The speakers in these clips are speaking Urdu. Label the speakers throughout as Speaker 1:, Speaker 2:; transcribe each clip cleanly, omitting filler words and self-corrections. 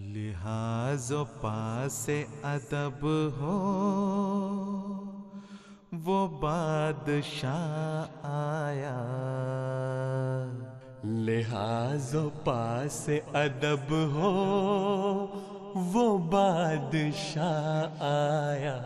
Speaker 1: لحاظ و پاس ادب ہو وہ بادشاہ آیا، لحاظ و پاس ادب ہو وہ بادشاہ آیا،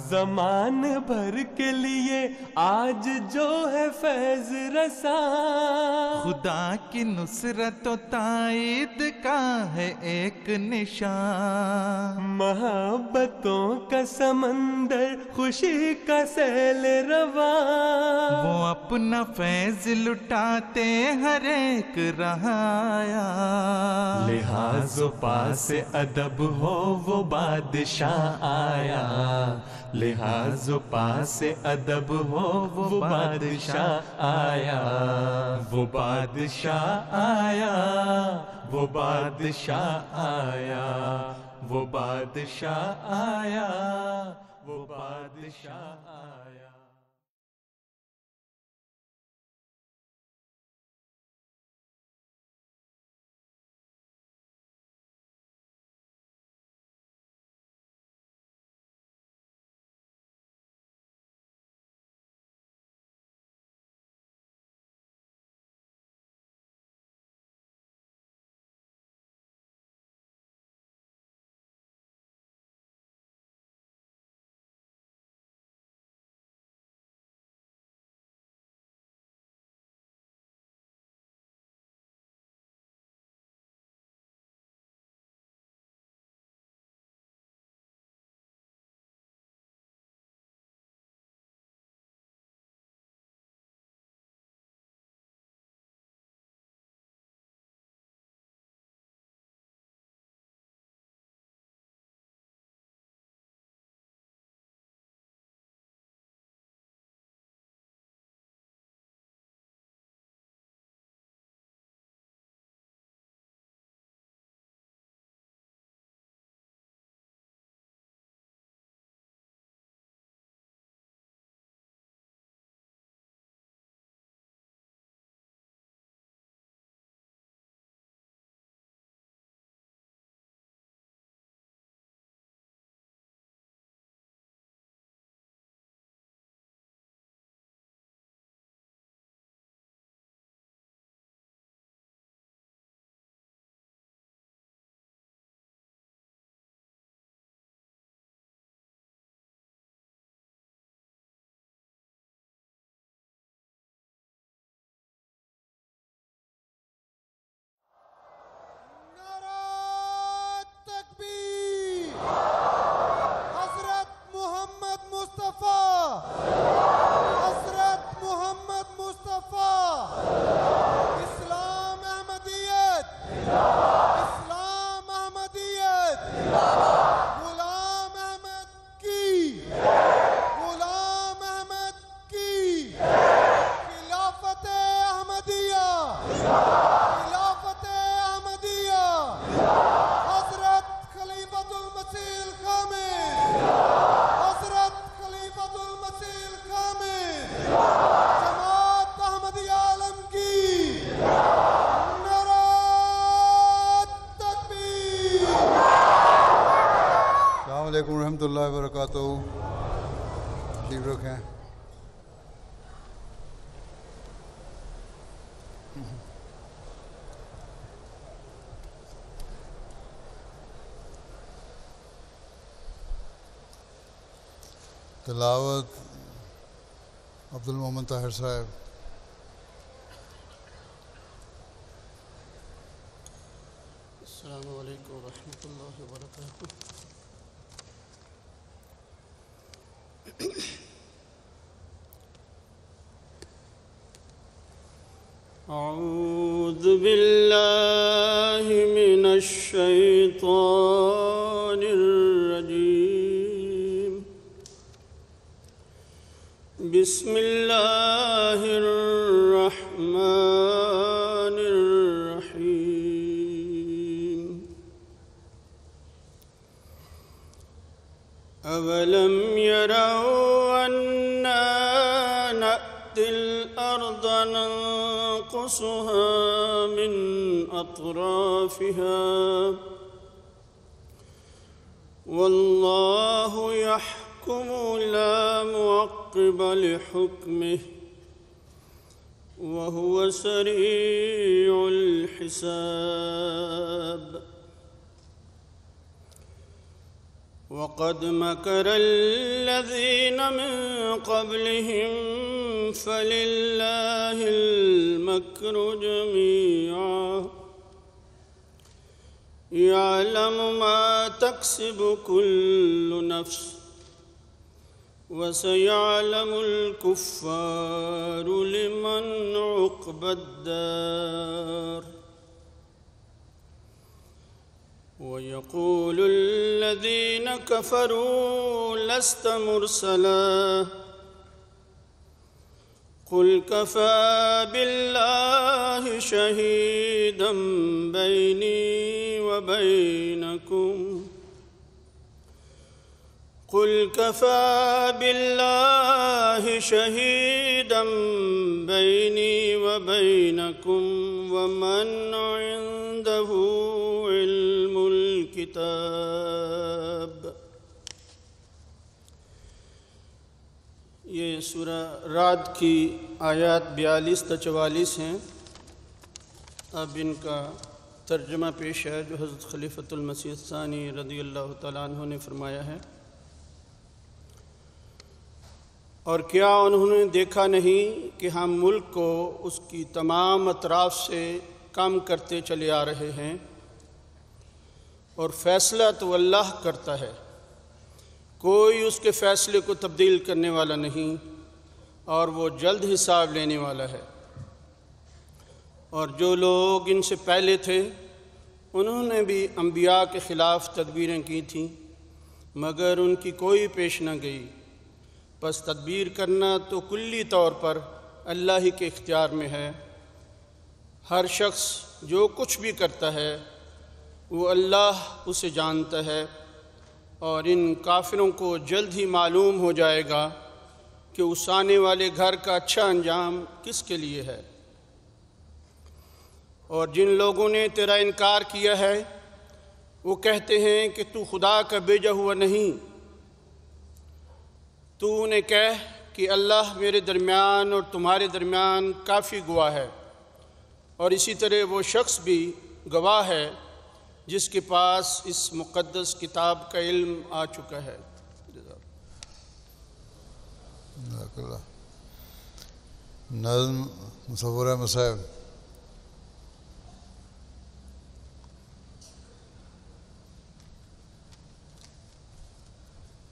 Speaker 1: زمان بھر کے لیے آج جو ہے فیض رساں، خدا کی نصرت و تائید کا ہے ایک نشان، محبتوں کا سمندر خوشی کا سیل رواں، وہ اپنا فیض لٹاتے ہر ایک رہایا، لحاظ و پاس ادب ہو وہ بادشاہ آیا، لحاظ و پاس ادب ہو وہ بادشاہ آیا، وہ بادشاہ آیا، وہ بادشاہ آیا، وہ بادشاہ آیا، وہ بادشاہ آیا۔
Speaker 2: السلام علیکم ورحمۃ اللہ وبرکاتہ، تشریف رکھیں۔ تلاوت عبد المومن طاہر صاحب۔
Speaker 3: السلام علیکم ورحمۃ اللہ وبرکاتہ۔ اعوذ باللہ من الشیطان الرجیم، بسم اللہ الرحمن الرحیم۔ اولم يروا أنا نأتي الأرض ننقصها من أطرافها والله يحكم لا معقب لحكمه وهو سريع الحساب وقد مكر الذين من قبلهم فلله المكر جميعا يعلم ما تكسب كل نفس وسيعلم الكفار لمن عقبى الدار ويقول الذين كفروا لست مرسلا قل كفى بالله شهيدا بيني وبينكم قل كفى بالله شهيدا بيني وبينكم ومن عنده علم الكتاب۔ یہ سورہ رعد کی آیات 42 تا 44 ہیں۔ اب ان کا ترجمہ پیش ہے جو حضرت خلیفۃ المسیح الثانی رضی اللہ تعالیٰ عنہ نے فرمایا ہے۔ اور کیا انہوں نے دیکھا نہیں کہ ہم ملک کو اس کی تمام اطراف سے کم کرتے چلے آ رہے ہیں، اور فیصلہ تو اللہ کرتا ہے، کوئی اس کے فیصلے کو تبدیل کرنے والا نہیں، اور وہ جلد حساب لینے والا ہے۔ اور جو لوگ ان سے پہلے تھے انہوں نے بھی انبیاء کے خلاف تدبیریں کی تھیں، مگر ان کی کوئی پیش نہ گئی۔ بس تدبیر کرنا تو کلی طور پر اللہ ہی کے اختیار میں ہے۔ ہر شخص جو کچھ بھی کرتا ہے وہ اللہ اسے جانتا ہے، اور ان کافروں کو جلد ہی معلوم ہو جائے گا کہ اس آنے والے گھر کا اچھا انجام کس کے لیے ہے۔ اور جن لوگوں نے تیرا انکار کیا ہے وہ کہتے ہیں کہ تو خدا کا بھیجا ہوا نہیں۔ تو انہیں کہہ کہ اللہ میرے درمیان اور تمہارے درمیان کافی گواہ ہے، اور اسی طرح وہ شخص بھی گواہ ہے جس کے پاس اس مقدس کتاب کا علم آ چکا ہے۔
Speaker 2: نظم مصور مصائب۔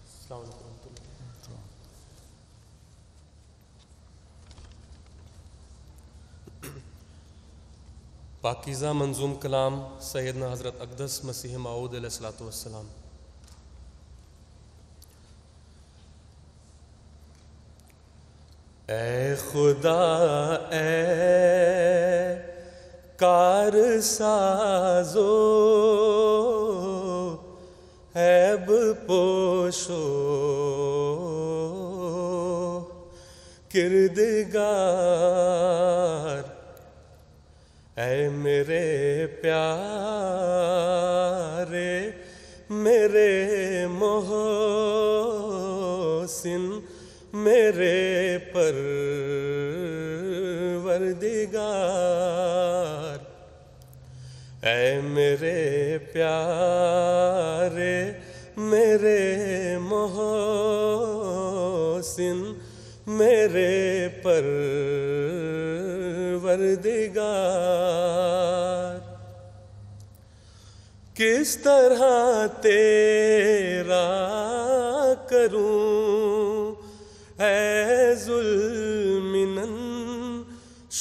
Speaker 4: السلام علیکم۔ پاکیزہ منظوم کلام سیدنا حضرت اقدس مسیح موعود علیہ الصلوۃ والسلام۔ اے خدا اے کار سازو عیب پوشو کردگار، اے میرے پیارے میرے محسن میرے پروردگار، اے میرے پیارے میرے محسن میرے پروردگار، کس طرح تیرا کروں اے ذوالمنن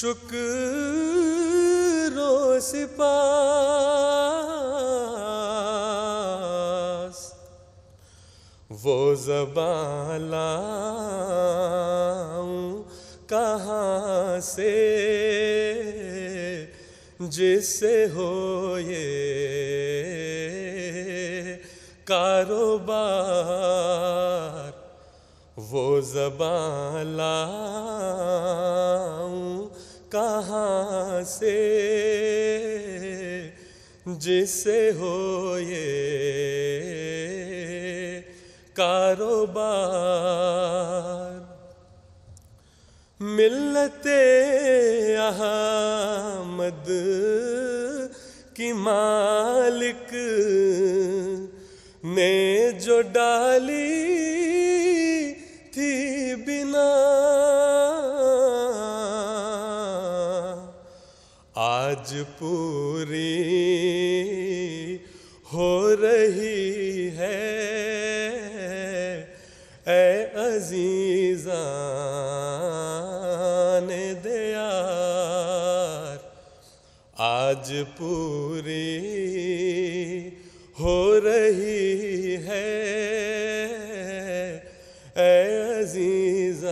Speaker 4: شکر و سپاس، وہ زبان لاؤں کہاں سے جس سے ہو یہ کاروبار، وہ زباں لاؤں کہاں سے جس سے ہو یہ کاروبار. ملت احمد کی مالک نے جو ڈالی تھی بنا، آج پوری ہو رہی ہے اے عزیزان دیار. آج پوری ہو رہی ہے اے عزیزان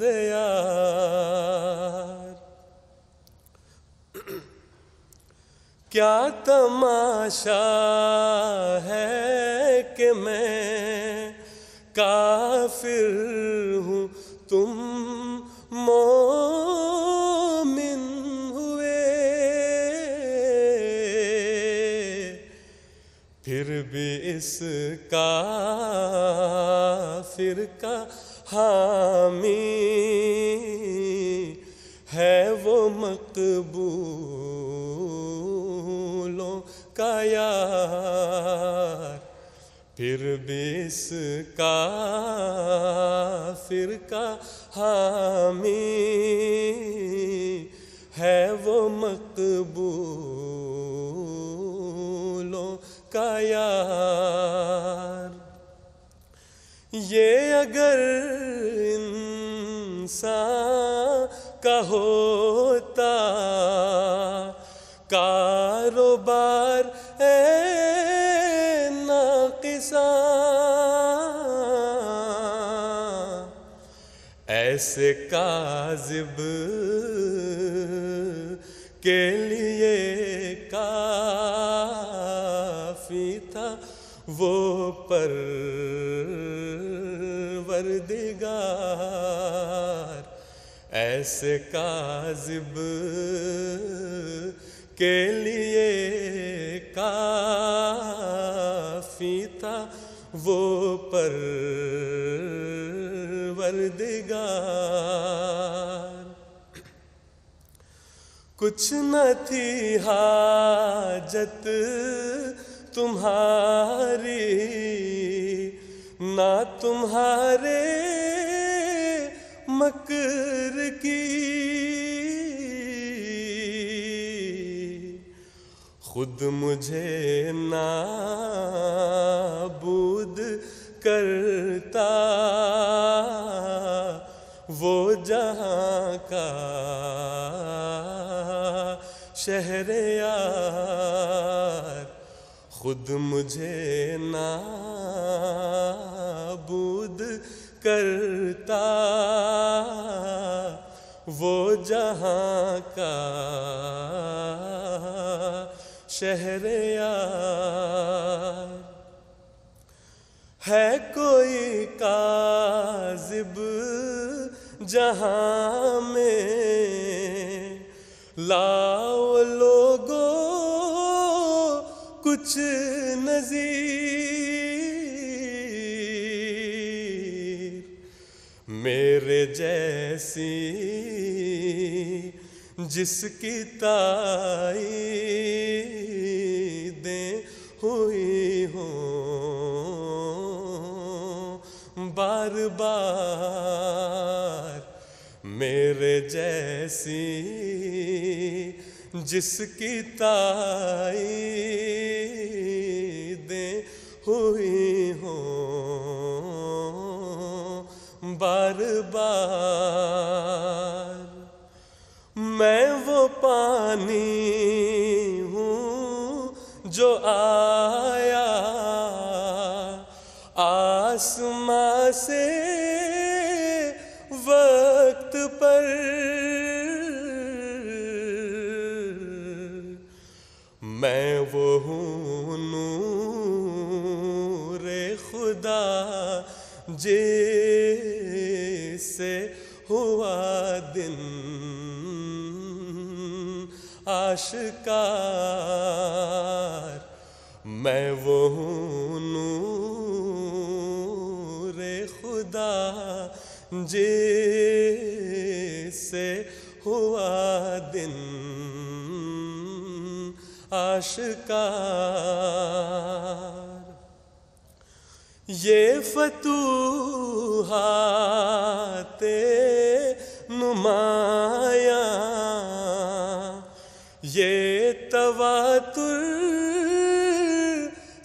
Speaker 4: دیار. کیا تماشا ہے کہ میں کافر ہوں تم مومن ہوئے، پھر بھی اس کافر کا حامی ہے وہ مقبولوں کا یار. پھر بھی اس کافر کا حامی ہے وہ مقبولوں کا یار. یہ اگر انسان کا ہوتا کاروبار اے ناقصاں، ایسے کاذب کے لیے کافی تھا وہ پروردگار. ایسے کاذب کے لیے کافی تھا وہ پروردگار. کچھ نہ تھی حاجت تمہاری نہ تمہارے مکر کی، خود مجھے نابود کرتا وہ جہاں کا شہر یار. خود مجھے نابود کرتا وہ جہاں کا شہر یار. ہے کوئی کاذب جہاں میں لاؤ لوگو کچھ نظیر. میرے جیسی جس کی تائیدیں ہوئی ہوں بار بار. میرے جیسی جس کی تائیدیں ہوئی ہوں بار بار. میں وہ پانی ہوں جو آیا آسماں سے وقت پر، میں وہ ہوں نور خدا جس سے ہوا دن آشکار، میں وہ ہوں نور خدا جس سے ہوا دن آشکار۔ یہ فتوحات نمایاں، یہ تواتر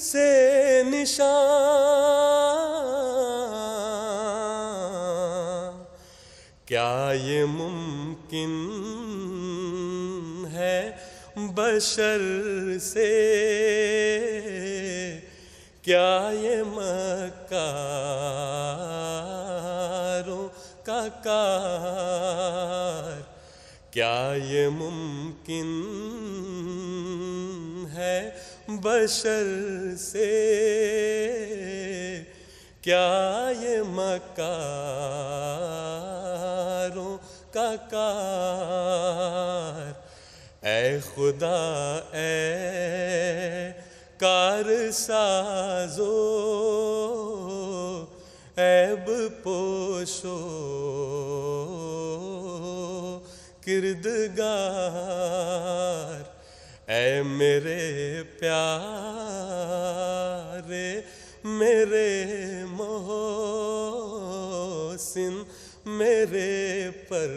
Speaker 4: سے نشان، کیا یہ ممکن ہے بشر سے، کیا یہ مکاروں کا کار، کیا یہ ممکن ہے بشر سے، کیا یہ مکاروں کا کار۔ اے خدا اے کار سازو، عیب پوشو کردگار، اے میرے پیارے میرے محسن میرے پروردگار۔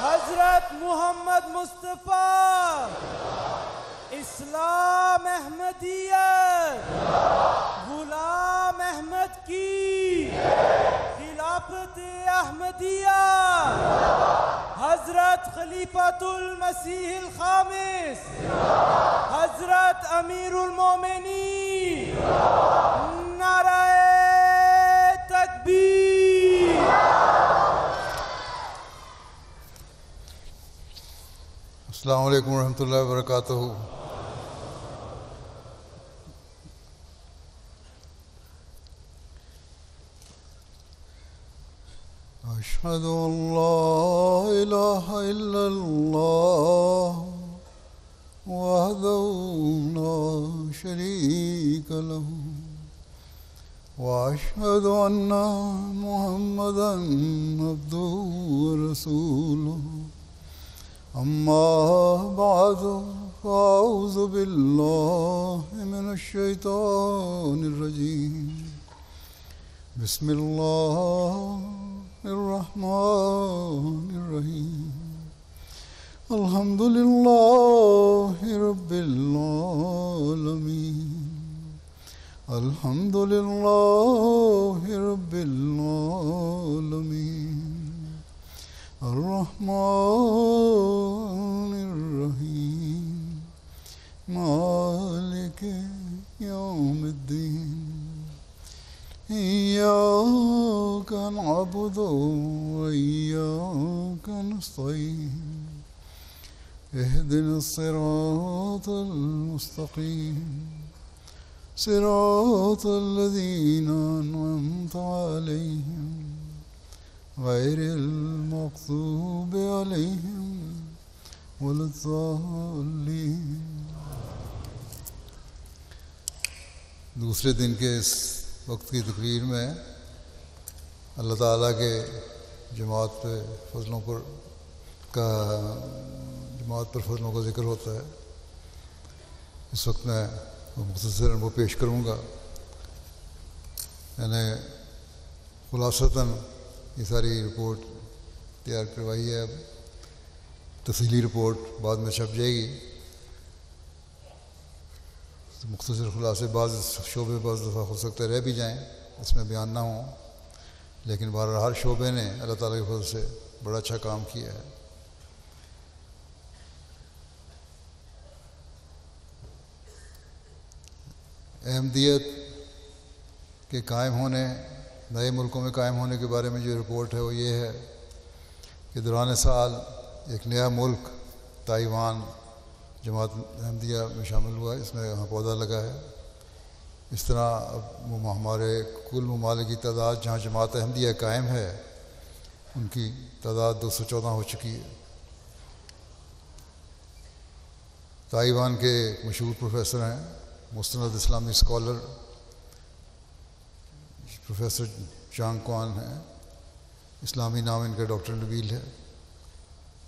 Speaker 5: حضرت محمد مصطفیٰ، اسلام احمدیت، غلام احمد کی خلافت احمدیہ، حضرت خلیفۃ المسیح الخامس، حضرت امیر المومنین، نعرہ تکبیر۔
Speaker 2: السلام علیکم ورحمۃ اللہ وبرکاتہ۔ اشہد ان لا الہ الا اللہ وحدہ لا شریک لہ واشہد ان محمدا عبدہ ورسولہ۔ اما بعد فاعوذ باللہ من الشیطان الرجیم، بسم اللہ الرحمن الرحیم، الحمد للہ رب العالمین، الحمد للہ رب العالمین، الرحمن الرحیم، مالک یوم الدین، ایاک نعبد وایاک نستعین، اہدنا الصراط المستقیم، صراط الذین انعمت علیہم غیر المغضوب علیہم ولا الضالین۔ دوسرے دن کے اس وقت کی تقریر میں اللہ تعالیٰ کے جماعت پر فضلوں کا ذکر ہوتا ہے۔ اس وقت میں مختصراً وہ پیش کروں گا، میں نے خلاصتاً یہ ساری رپورٹ تیار کروائی ہے، اب تفصیلی رپورٹ بعد میں چھپ جائے گی۔ مختصر خلاصے بعض شعبے بعض دفعہ ہو سکتا ہے رہ بھی جائیں، اس میں بیان نہ ہوں، لیکن بہرحال ہر شعبے نے اللہ تعالیٰ کے فضل سے بڑا اچھا کام کیا ہے۔ احمدیت کے قائم ہونے نئے ملکوں میں قائم ہونے کے بارے میں جو رپورٹ ہے وہ یہ ہے کہ دوران سال ایک نیا ملک تائیوان جماعت احمدیہ میں شامل ہوا، اس میں یہاں پودا لگا ہے۔ اس طرح اب ہمارے کل ممالک کی تعداد جہاں جماعت احمدیہ قائم ہے ان کی تعداد 214 ہو چکی ہے۔ تائیوان کے ایک مشہور پروفیسر ہیں، مستند اسلامی اسکالر پروفیسر چانگ کوان ہیں، اسلامی نام ان کا ڈاکٹر نبیل ہے۔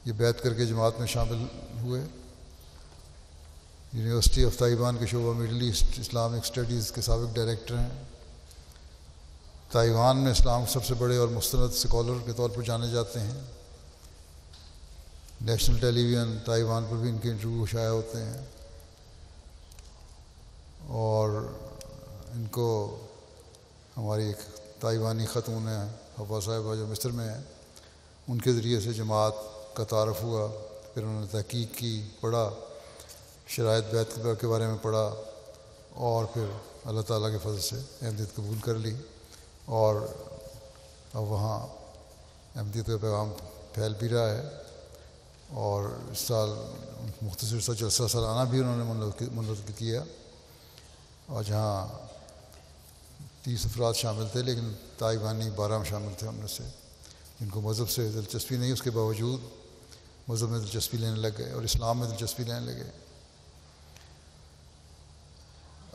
Speaker 2: یہ بیعت کر کے جماعت میں شامل ہوئے۔ یونیورسٹی آف تائیوان کے شعبہ مڈل ایسٹ اسلامک اسٹڈیز کے سابق ڈائریکٹر ہیں۔ تائیوان میں اسلام کے سب سے بڑے اور مستند اسکالر کے طور پر جانے جاتے ہیں۔ نیشنل ٹیلی ویژن تائیوان پر بھی ان کے انٹرویو شائع ہوتے ہیں، اور ان کو ہماری ایک تائیوانی خاتون ہیں حوا صاحبہ جو مصر میں ہیں، ان کے ذریعے سے جماعت کا تعارف ہوا۔ پھر انہوں نے تحقیق کی، پڑھا، شرائط بیعت کے بارے میں پڑھا، اور پھر اللہ تعالیٰ کے فضل سے احمدیت قبول کر لی، اور اب وہاں احمدیت کا پیغام پھیل بھی رہا ہے۔ اور اس سال مختصر سا جلسہ سالانہ بھی انہوں نے منعقد کیا، اور جہاں 30 افراد شامل تھے، لیکن تائیوانی 12 شامل تھے ان میں سے، جن کو مذہب سے دلچسپی نہیں، اس کے باوجود مذہب میں دلچسپی لینے لگ گئے اور اسلام میں دلچسپی لینے لگے۔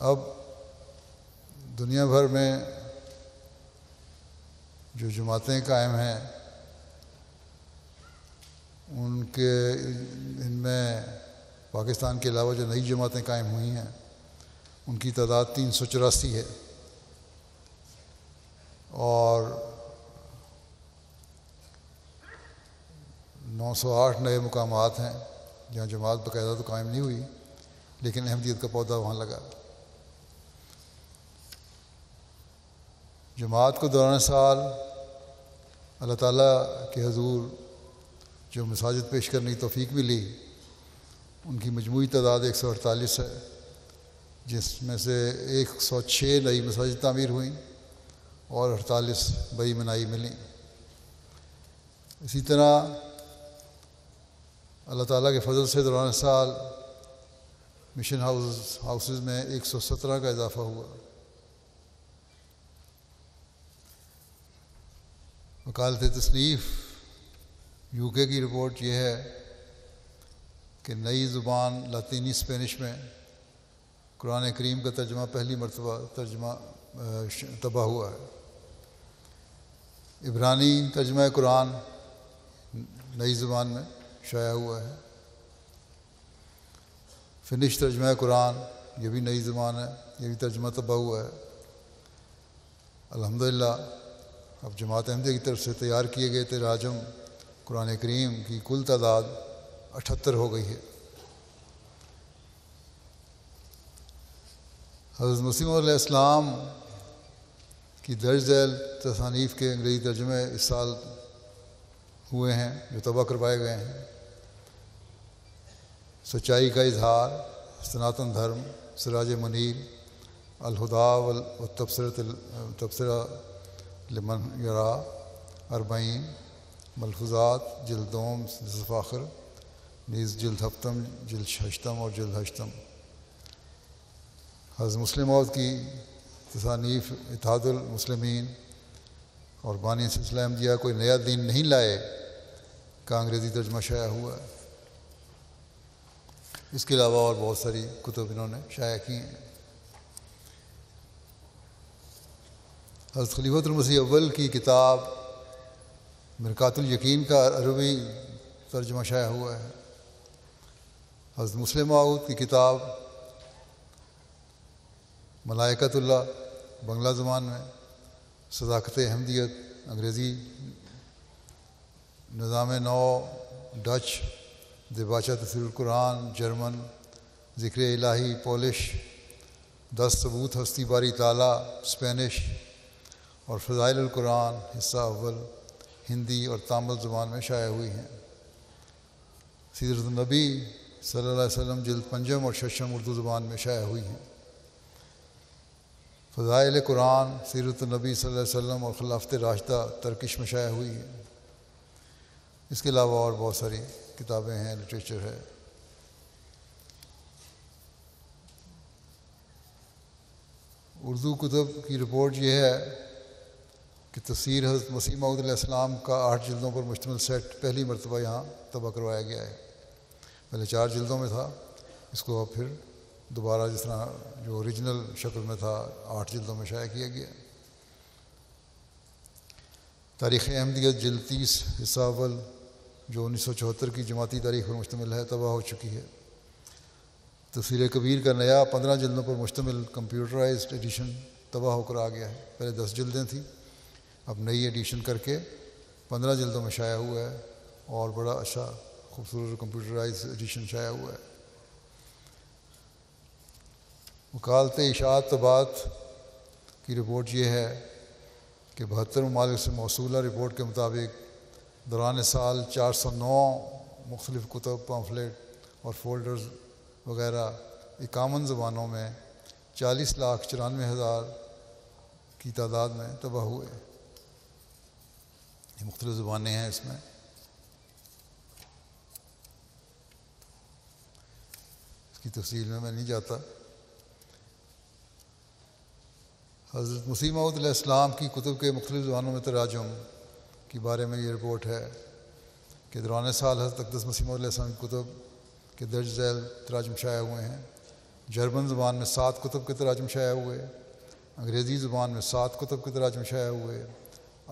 Speaker 2: اب دنیا بھر میں جو جماعتیں قائم ہیں ان میں پاکستان کے علاوہ جو نئی جماعتیں قائم ہوئی ہیں ان کی تعداد 384 ہے، اور 908 نئے مقامات ہیں جہاں جماعت باقاعدہ تو قائم نہیں ہوئی، لیکن احمدیت کا پودا وہاں لگا۔ جماعت کو دوران سال اللہ تعالیٰ کے حضور جو مساجد پیش کرنے کی توفیق ملی، ان کی مجموعی تعداد 148 ہے، جس میں سے 106 نئی مساجد تعمیر ہوئیں اور 48 بئی منائی ملیں۔ اسی طرح اللہ تعالیٰ کے فضل سے دوران سال مشن ہاؤسز میں 117 کا اضافہ ہوا۔ وکالت تصنیف UK کی رپورٹ یہ ہے کہ نئی زبان لاطینی اسپینش میں قرآن کریم کا ترجمہ پہلی مرتبہ طبع ہوا ہے۔ عبرانی ترجمہ قرآن نئی زبان میں شائع ہوا ہے۔ فنش ترجمہ قرآن یہ بھی نئی زبان ہے، یہ بھی ترجمہ طبع ہوا ہے۔ الحمدللہ اب جماعت احمدیہ کی طرف سے تیار کیے گئے تراجم قرآن کریم کی کل تعداد 78 ہو گئی ہے۔ حضرت مسیح علیہ السلام کی درج ذیل تصانیف کے انگریزی ترجمے اس سال ہوئے ہیں جو طبع کروائے گئے ہیں۔ سچائی کا اظہار، سناتن دھرم، سراج منیر، الہدا والتبصرہ لمن یرا، 40 ملفوظات، جلد دوم فاخر، نیز جلد ہفتم، جلد ہشتم اور جلد ہشتم۔ حضرت مسلم موعود کی تصانیف اتحاد المسلمین اور بانی سلسلہ احمدیہ کوئی نیا دین نہیں لائے کا انگریزی ترجمہ شائع ہوا ہے۔ اس کے علاوہ اور بہت ساری کتب انہوں نے شائع کی ہیں۔ حضرت خلیفۃ المسیح اول کی کتاب مرقات الیقین کا عربی ترجمہ شائع ہوا ہے۔ حضرت مسلم موعود کی کتاب ملائکۃ اللہ بنگلہ زبان میں، صداقت احمدیت انگریزی، نظام نو ڈچ، دباچہ تفسیر القرآن جرمن، ذکر الہی پولش، 10 ثبوت ہستی باری تعالیٰ اسپینش، اور فضائل القرآن حصہ اول ہندی اور تامل زبان میں شائع ہوئی ہیں۔ سیرت النبی صلی اللہ علیہ وسلم جلد 5 اور 6 اردو زبان میں شائع ہوئی ہیں۔ فضائل قرآن، سیرت النبی صلی اللہ علیہ وسلم اور خلافت راشدہ ترکش میں شائع ہوئی ہے۔ اس کے علاوہ اور بہت ساری کتابیں ہیں، لٹریچر ہے۔ اردو کتب کی رپورٹ یہ ہے کہ تفسیر حضرت مسیح موعود علیہ السلام کا 8 جلدوں پر مشتمل سیٹ پہلی مرتبہ یہاں طبع کروایا گیا ہے۔ پہلے 4 جلدوں میں تھا، اس کو اب پھر دوبارہ جس طرح جو اوریجنل شکل میں تھا 8 جلدوں میں شائع کیا گیا۔ تاریخ احمدیت جلد 30 حصہ اول جو 1974 کی جماعتی تاریخ پر مشتمل ہے طبع ہو چکی ہے۔ تفسیر کبیر کا نیا 15 جلدوں پر مشتمل کمپیوٹرائزڈ ایڈیشن طبع ہو کر آ گیا ہے۔ پہلے 10 جلدیں تھیں، اب نئی ایڈیشن کر کے 15 جلدوں میں شائع ہوا ہے اور بڑا اچھا خوبصورت کمپیوٹرائز ایڈیشن شائع ہوا ہے۔ وکالت اشاعت طباعت کی رپورٹ یہ ہے کہ 72 ممالک سے موصولہ رپورٹ کے مطابق دوران سال 409 مختلف کتب، پامفلیٹ اور فولڈرز وغیرہ 51 زبانوں میں 40,94,000 کی تعداد میں طبع ہوئے۔ یہ مختلف زبانیں ہیں اس میں۔ اس کی تفصیل میں نہیں جاتا۔ حضرت مسیح موعود علیہ السلام کی کتب کے مختلف زبانوں میں تراجم کے بارے میں یہ رپورٹ ہے کہ دوران سال حضرت اقدس مسیح موعود علیہ السلام کی کتب کے درج ذیل تراجم شائع ہوئے ہیں۔ جرمن زبان میں 7 کتب کے تراجم شائع ہوئے، انگریزی زبان میں 7 کتب کے تراجم شائع ہوئے،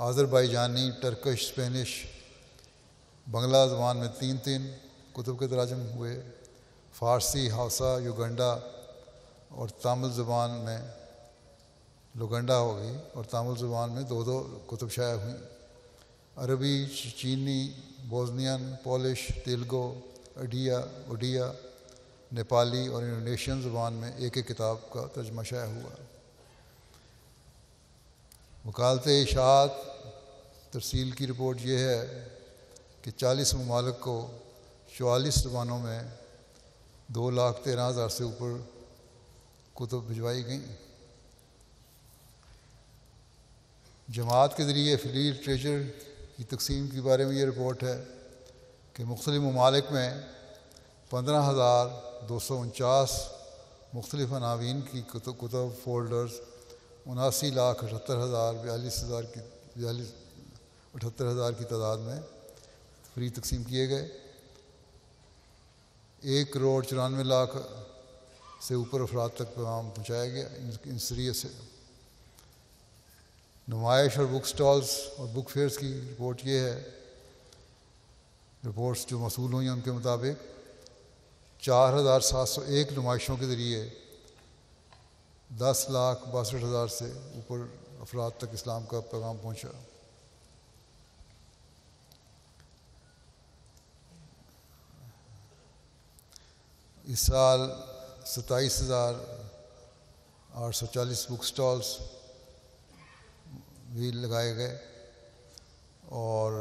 Speaker 2: آذربائیجانی، ٹرکش، اسپینش، بنگلہ زبان میں 3 کتب کے تراجم ہوئے، فارسی، ہاؤسا، یوگنڈا اور تامل زبان میں لوگنڈا ہو گئی اور تامل زبان میں 2 کتب شائع ہوئیں۔ عربی، چینی، بوزنین، پولش، تیلگو، اڈیا، نیپالی اور انڈونیشین زبان میں 1 کتاب کا ترجمہ شائع ہوا۔ وکالت اشاعت ترسیل کی رپورٹ یہ ہے کہ 40 ممالک کو 44 زبانوں میں 2,13,000 سے اوپر کتب بھجوائی گئیں۔ جماعت کے ذریعے فری لٹریچر کی تقسیم کے بارے میں یہ رپورٹ ہے کہ مختلف ممالک میں 15,249 مختلف عناوین کی کتب فولڈرز 79,78,000 کی تعداد میں فری تقسیم کیے گئے۔ 1,94,00,000 سے اوپر افراد تک پیغام پہنچایا گیا ان ذریعے سے۔ نمائش اور بک سٹالز اور بک فیئرز کی رپورٹ یہ ہے، رپورٹس جو موصول ہوئی ہیں ان کے مطابق 4,701 نمائشوں کے ذریعے 10,62,000 سے اوپر افراد تک اسلام کا پیغام پہنچا۔ اس سال 27,840 بک سٹالز بھی لگائے گئے اور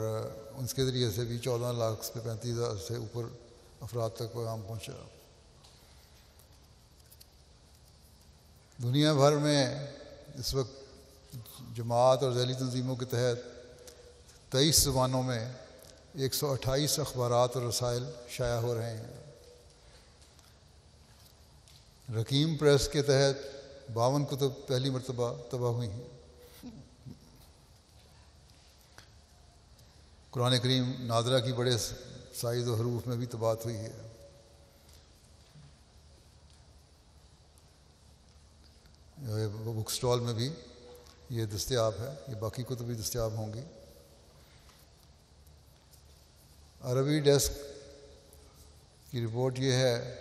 Speaker 2: اس کے ذریعے سے بھی 14,35,000 سے اوپر افراد تک پیغام پہنچا۔ دنیا بھر میں اس وقت جماعت اور ذیلی تنظیموں کے تحت 23 زبانوں میں 128 اخبارات اور رسائل شائع ہو رہے ہیں۔ رقیم پریس کے تحت 52 کتب پہلی مرتبہ طبع ہوئی ہیں۔ قرآن کریم نادرہ کی بڑے سائز و حروف میں بھی طباعت ہوئی ہے۔ بک سٹال میں بھی یہ دستیاب ہے، یہ باقی کتب بھی دستیاب ہوں گی۔ عربی ڈیسک کی رپورٹ یہ ہے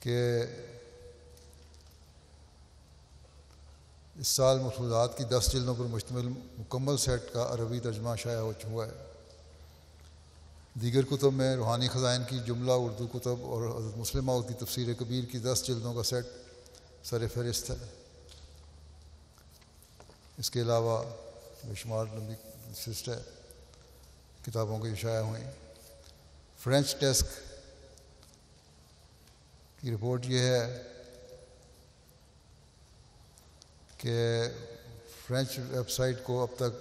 Speaker 2: کہ اس سال مفروضات کی 10 جلدوں پر مشتمل مکمل سیٹ کا عربی ترجمہ شائع ہوا ہے۔ دیگر کتب میں روحانی خزائن کی جملہ اردو کتب اور حضرت مسلم موعود کی تفسیر کبیر کی 10 جلدوں کا سیٹ سر فہرست ہے۔ اس کے علاوہ بے شمار لمبی فہرست ہے کتابوں کی شائع ہوئیں۔ فرینچ ڈیسک کی رپورٹ یہ ہے کہ فرینچ ویب سائٹ کو اب تک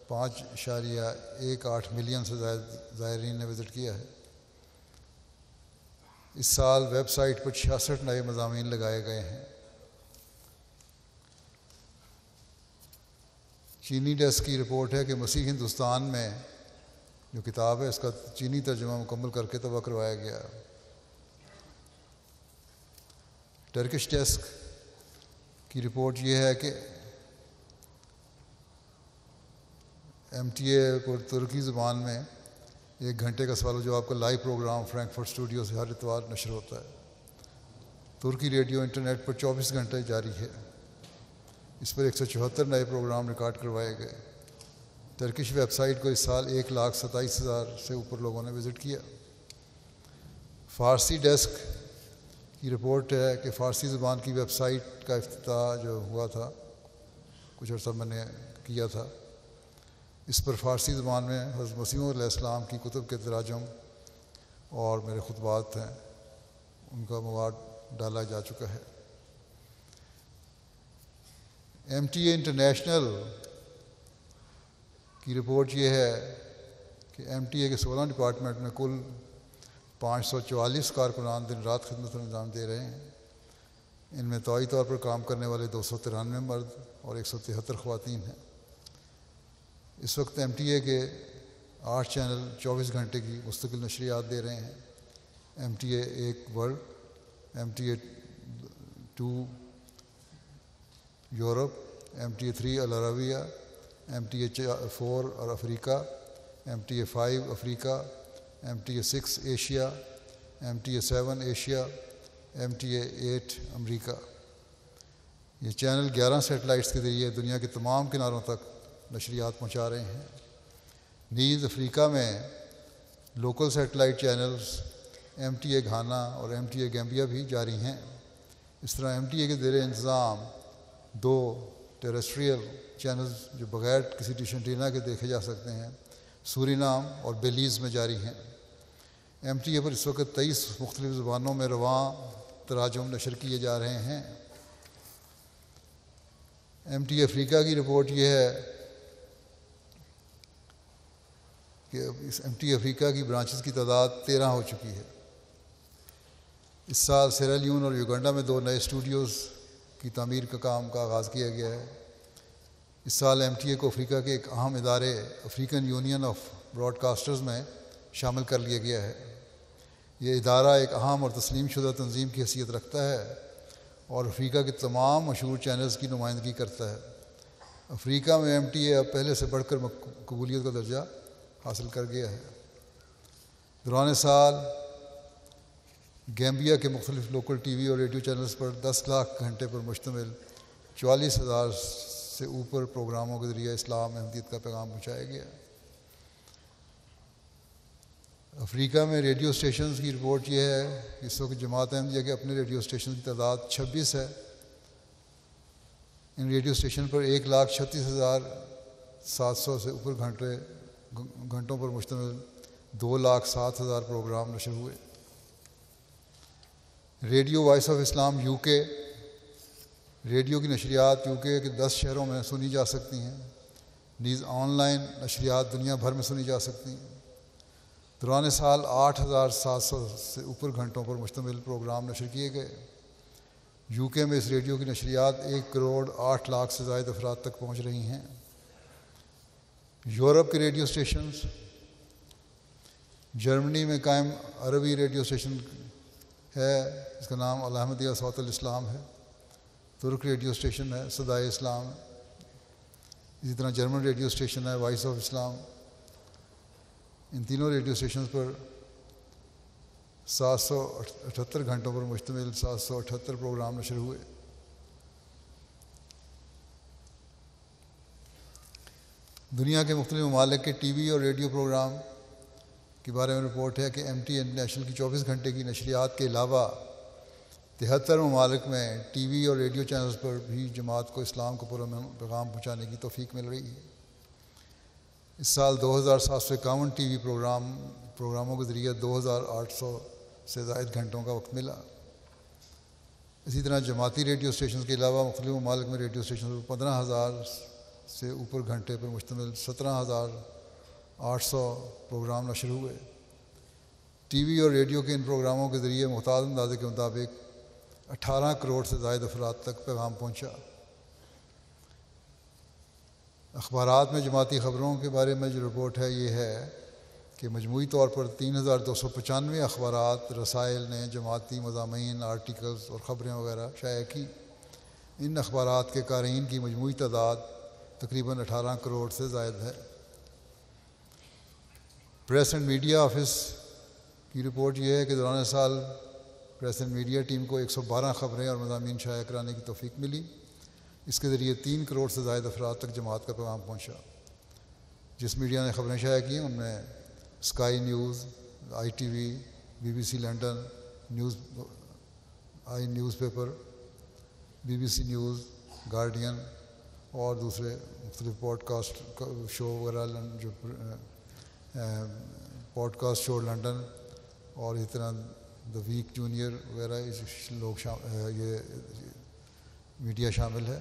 Speaker 2: 5.18 ملین سے زائد زائرین نے وزٹ کیا ہے۔ اس سال ویب سائٹ پر 66 نئے مضامین لگائے گئے ہیں۔ چینی ڈیسک کی رپورٹ ہے کہ مسیح ہندوستان میں جو کتاب ہے اس کا چینی ترجمہ مکمل کر کے طبع کروایا گیا۔ ٹرکش ڈیسک کی رپورٹ یہ ہے کہ MTA کو ترکی زبان میں 1 گھنٹے کا سوال و جواب کا لائیو پروگرام فرینکفرٹ اسٹوڈیو سے ہر اتوار نشر ہوتا ہے۔ ترکی ریڈیو انٹرنیٹ پر 24 گھنٹے جاری ہے۔ اس پر 174 نئے پروگرام ریکارڈ کروائے گئے۔ ٹرکش ویب سائٹ کو اس سال 1,27,000 سے اوپر لوگوں نے وزٹ کیا۔ فارسی ڈیسک کی رپورٹ ہے کہ فارسی زبان کی ویب سائٹ کا افتتاح جو ہوا تھا کچھ عرصہ میں نے کیا تھا، اس پر فارسی زبان میں حضرت مسیح علیہ السلام کی کتب کے تراجم اور میرے خطبات ہیں ان کا مواد ڈالا جا چکا ہے۔ MTA انٹرنیشنل کی رپورٹ یہ ہے کہ MTA کے 16 ڈپارٹمنٹ میں کل 544 کارکنان دن رات خدمت انجام دے رہے ہیں۔ ان میں طوعی طور پر کام کرنے والے 293 مرد اور 173 خواتین ہیں۔ اس وقت MTA کے 8 چینل 24 گھنٹے کی مستقل نشریات دے رہے ہیں۔ MTA 1 world, MTA 2 Europe, MTA 3 العربیہ، MTA 4 اور افریقہ، MTA 5 افریقہ، MTA 6 Asia, MTA 7 Asia, MTA 8 امریکہ۔ یہ چینل 11 سیٹلائٹس کے ذریعے دنیا کے تمام کناروں تک نشریات پہنچا رہے ہیں۔ نیز افریقہ میں local satellite channels MTA Ghana اور MTA گیمبیا بھی جاری ہیں۔ اس طرح MTA کے زیر انتظام 2 ٹیریسٹریل چینلز جو بغیر کسی ڈش اینٹینا کے دیکھے جا سکتے ہیں سورینام اور بیلیز میں جاری ہیں۔ MTA پر اس وقت 23 مختلف زبانوں میں رواں تراجم نشر کیے جا رہے ہیں۔ MTA افریقہ کی رپورٹ یہ ہے کہ اس MTA افریقہ کی برانچز کی تعداد 13 ہو چکی ہے۔ اس سال سیرا لیون اور یوگنڈا میں 2 نئے اسٹوڈیوز کی تعمیر کا کام کا آغاز کیا گیا ہے۔ اس سال MTA کو افریقہ کے ایک اہم ادارے African Union of Broadcasters میں شامل کر لیا گیا ہے۔ یہ ادارہ ایک اہم اور تسلیم شدہ تنظیم کی حیثیت رکھتا ہے اور افریقہ کے تمام مشہور چینلز کی نمائندگی کرتا ہے۔ افریقہ میں MTA اب پہلے سے بڑھ کر قبولیت کا درجہ حاصل کر گیا ہے۔ دوران سال گیمبیا کے مختلف لوکل TV اور ریڈیو چینلز پر 10 لاکھ گھنٹے پر مشتمل 44,000 سے اوپر پروگراموں کے ذریعے اسلام احمدیت کا پیغام پہنچایا گیا۔ افریقہ میں ریڈیو اسٹیشنز کی رپورٹ یہ ہے کہ اس وقت جماعت احمدیہ کے اپنے ریڈیو اسٹیشن کی تعداد 26 ہے۔ ان ریڈیو اسٹیشن پر 1,36,700 سے اوپر گھنٹوں پر مشتمل 2,07,000 پروگرام نشر ہوئے۔ Radio Voice of Islam UK radio کی نشریات UK کے 10 شہروں میں سنی جا سکتی ہیں۔ نیز آن لائن نشریات دنیا بھر میں سنی جا سکتی ہیں۔ دوران سال 8,700 سے اوپر گھنٹوں پر مشتمل پروگرام نشر کیے گئے۔ UK میں اس ریڈیو کی نشریات 1,08,00,000 سے زائد افراد تک پہنچ رہی ہیں۔ یورپ کے ریڈیو اسٹیشنز جرمنی میں قائم عربی ریڈیو اسٹیشن ہے جس کا نام الاحمدیہ صوت الاسلام ہے۔ ترک ریڈیو اسٹیشن ہے صدائے اسلام۔ اسی طرح جرمن ریڈیو اسٹیشن ہے وائس آف اسلام۔ ان تینوں ریڈیو اسٹیشنز پر 778 گھنٹوں پر مشتمل 778 پروگرام نشر ہوئے۔ دنیا کے مختلف ممالک کے TV اور ریڈیو پروگرام کے بارے میں رپورٹ ہے کہ MTA انٹرنیشنل کی 24 گھنٹے کی نشریات کے علاوہ 73 ممالک میں TV اور ریڈیو چینلز پر بھی جماعت کو اسلام کو پورا پیغام پہنچانے کی توفیق مل رہی ہے۔ اس سال 2,751 TV پروگراموں کے ذریعے 2,800 سے زائد گھنٹوں کا وقت ملا۔ اسی طرح جماعتی ریڈیو اسٹیشنز کے علاوہ مختلف ممالک میں ریڈیو اسٹیشن 15,000 سے اوپر گھنٹے پر مشتمل 17,800 پروگرام نشر ہوئے۔ ٹی وی اور ریڈیو کے ان پروگراموں کے ذریعے محتاط اندازے کے مطابق 18 کروڑ سے زائد افراد تک پیغام پہنچا۔ اخبارات میں جماعتی خبروں کے بارے میں جو رپورٹ ہے یہ ہے کہ مجموعی طور پر 3,295 اخبارات رسائل نے جماعتی مضامین، آرٹیکلز اور خبریں وغیرہ شائع کی۔ ان اخبارات کے قارئین کی مجموعی تعداد تقریباً 18 کروڑ سے زائد ہے۔ پریس اینڈ میڈیا آفس کی رپورٹ یہ ہے کہ دوران سال پریس اینڈ میڈیا ٹیم کو 112 خبریں اور مضامین شائع کرانے کی توفیق ملی۔ اس کے ذریعے 3 کروڑ سے زائد افراد تک جماعت کا پیغام پہنچا۔ جس میڈیا نے خبریں شائع کی ان میں Sky News, I T V, B B C London, newspaper, B B C News, Guardian اور دوسرے مختلف پوڈ کاسٹ شو وغیرہ جو پوڈ کاسٹ شو لنڈن اور اسی طرح دا ویک جونیئر وغیرہ لوگ یہ میڈیا شامل ہے۔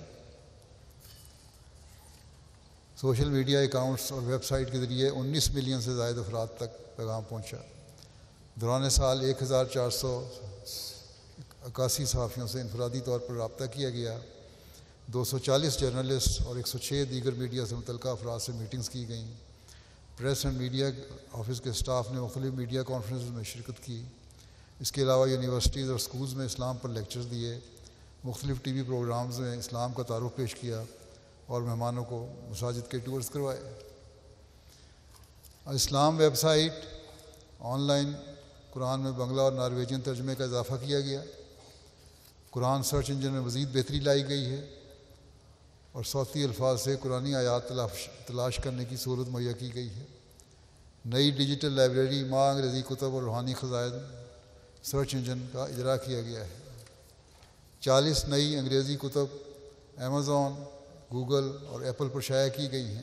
Speaker 2: سوشل میڈیا اکاؤنٹس اور ویب سائٹ کے ذریعے 19 ملین سے زائد افراد تک پیغام پہنچا۔ دوران سال 1,481 صحافیوں سے انفرادی طور پر رابطہ کیا گیا۔ 240 جرنلسٹ اور 106 دیگر میڈیا سے متعلقہ افراد سے میٹنگز کی گئیں۔ پریس اینڈ میڈیا آفس کے سٹاف نے مختلف میڈیا کانفرنسز میں شرکت کی۔ اس کے علاوہ یونیورسٹیز اور سکولز میں اسلام پر لیکچرز دیے، مختلف ٹی وی پروگرامز میں اسلام کا تعارف پیش کیا اور مہمانوں کو مساجد کے ٹورز کروائے۔ اسلام ویب سائٹ آن لائن قرآن میں بنگلہ اور نارویجین ترجمے کا اضافہ کیا گیا۔ قرآن سرچ انجن میں مزید بہتری لائی گئی ہے اور صوتی الفاظ سے قرآنی آیات تلاش کرنے کی سہولت مہیا کی گئی ہے۔ نئی ڈیجیٹل لائبریری ماں انگریزی کتب اور روحانی خزائن سرچ انجن کا اجرا کیا گیا ہے۔ 40 نئی انگریزی کتب امیزون، گوگل اور ایپل پر شائع کی گئی ہیں۔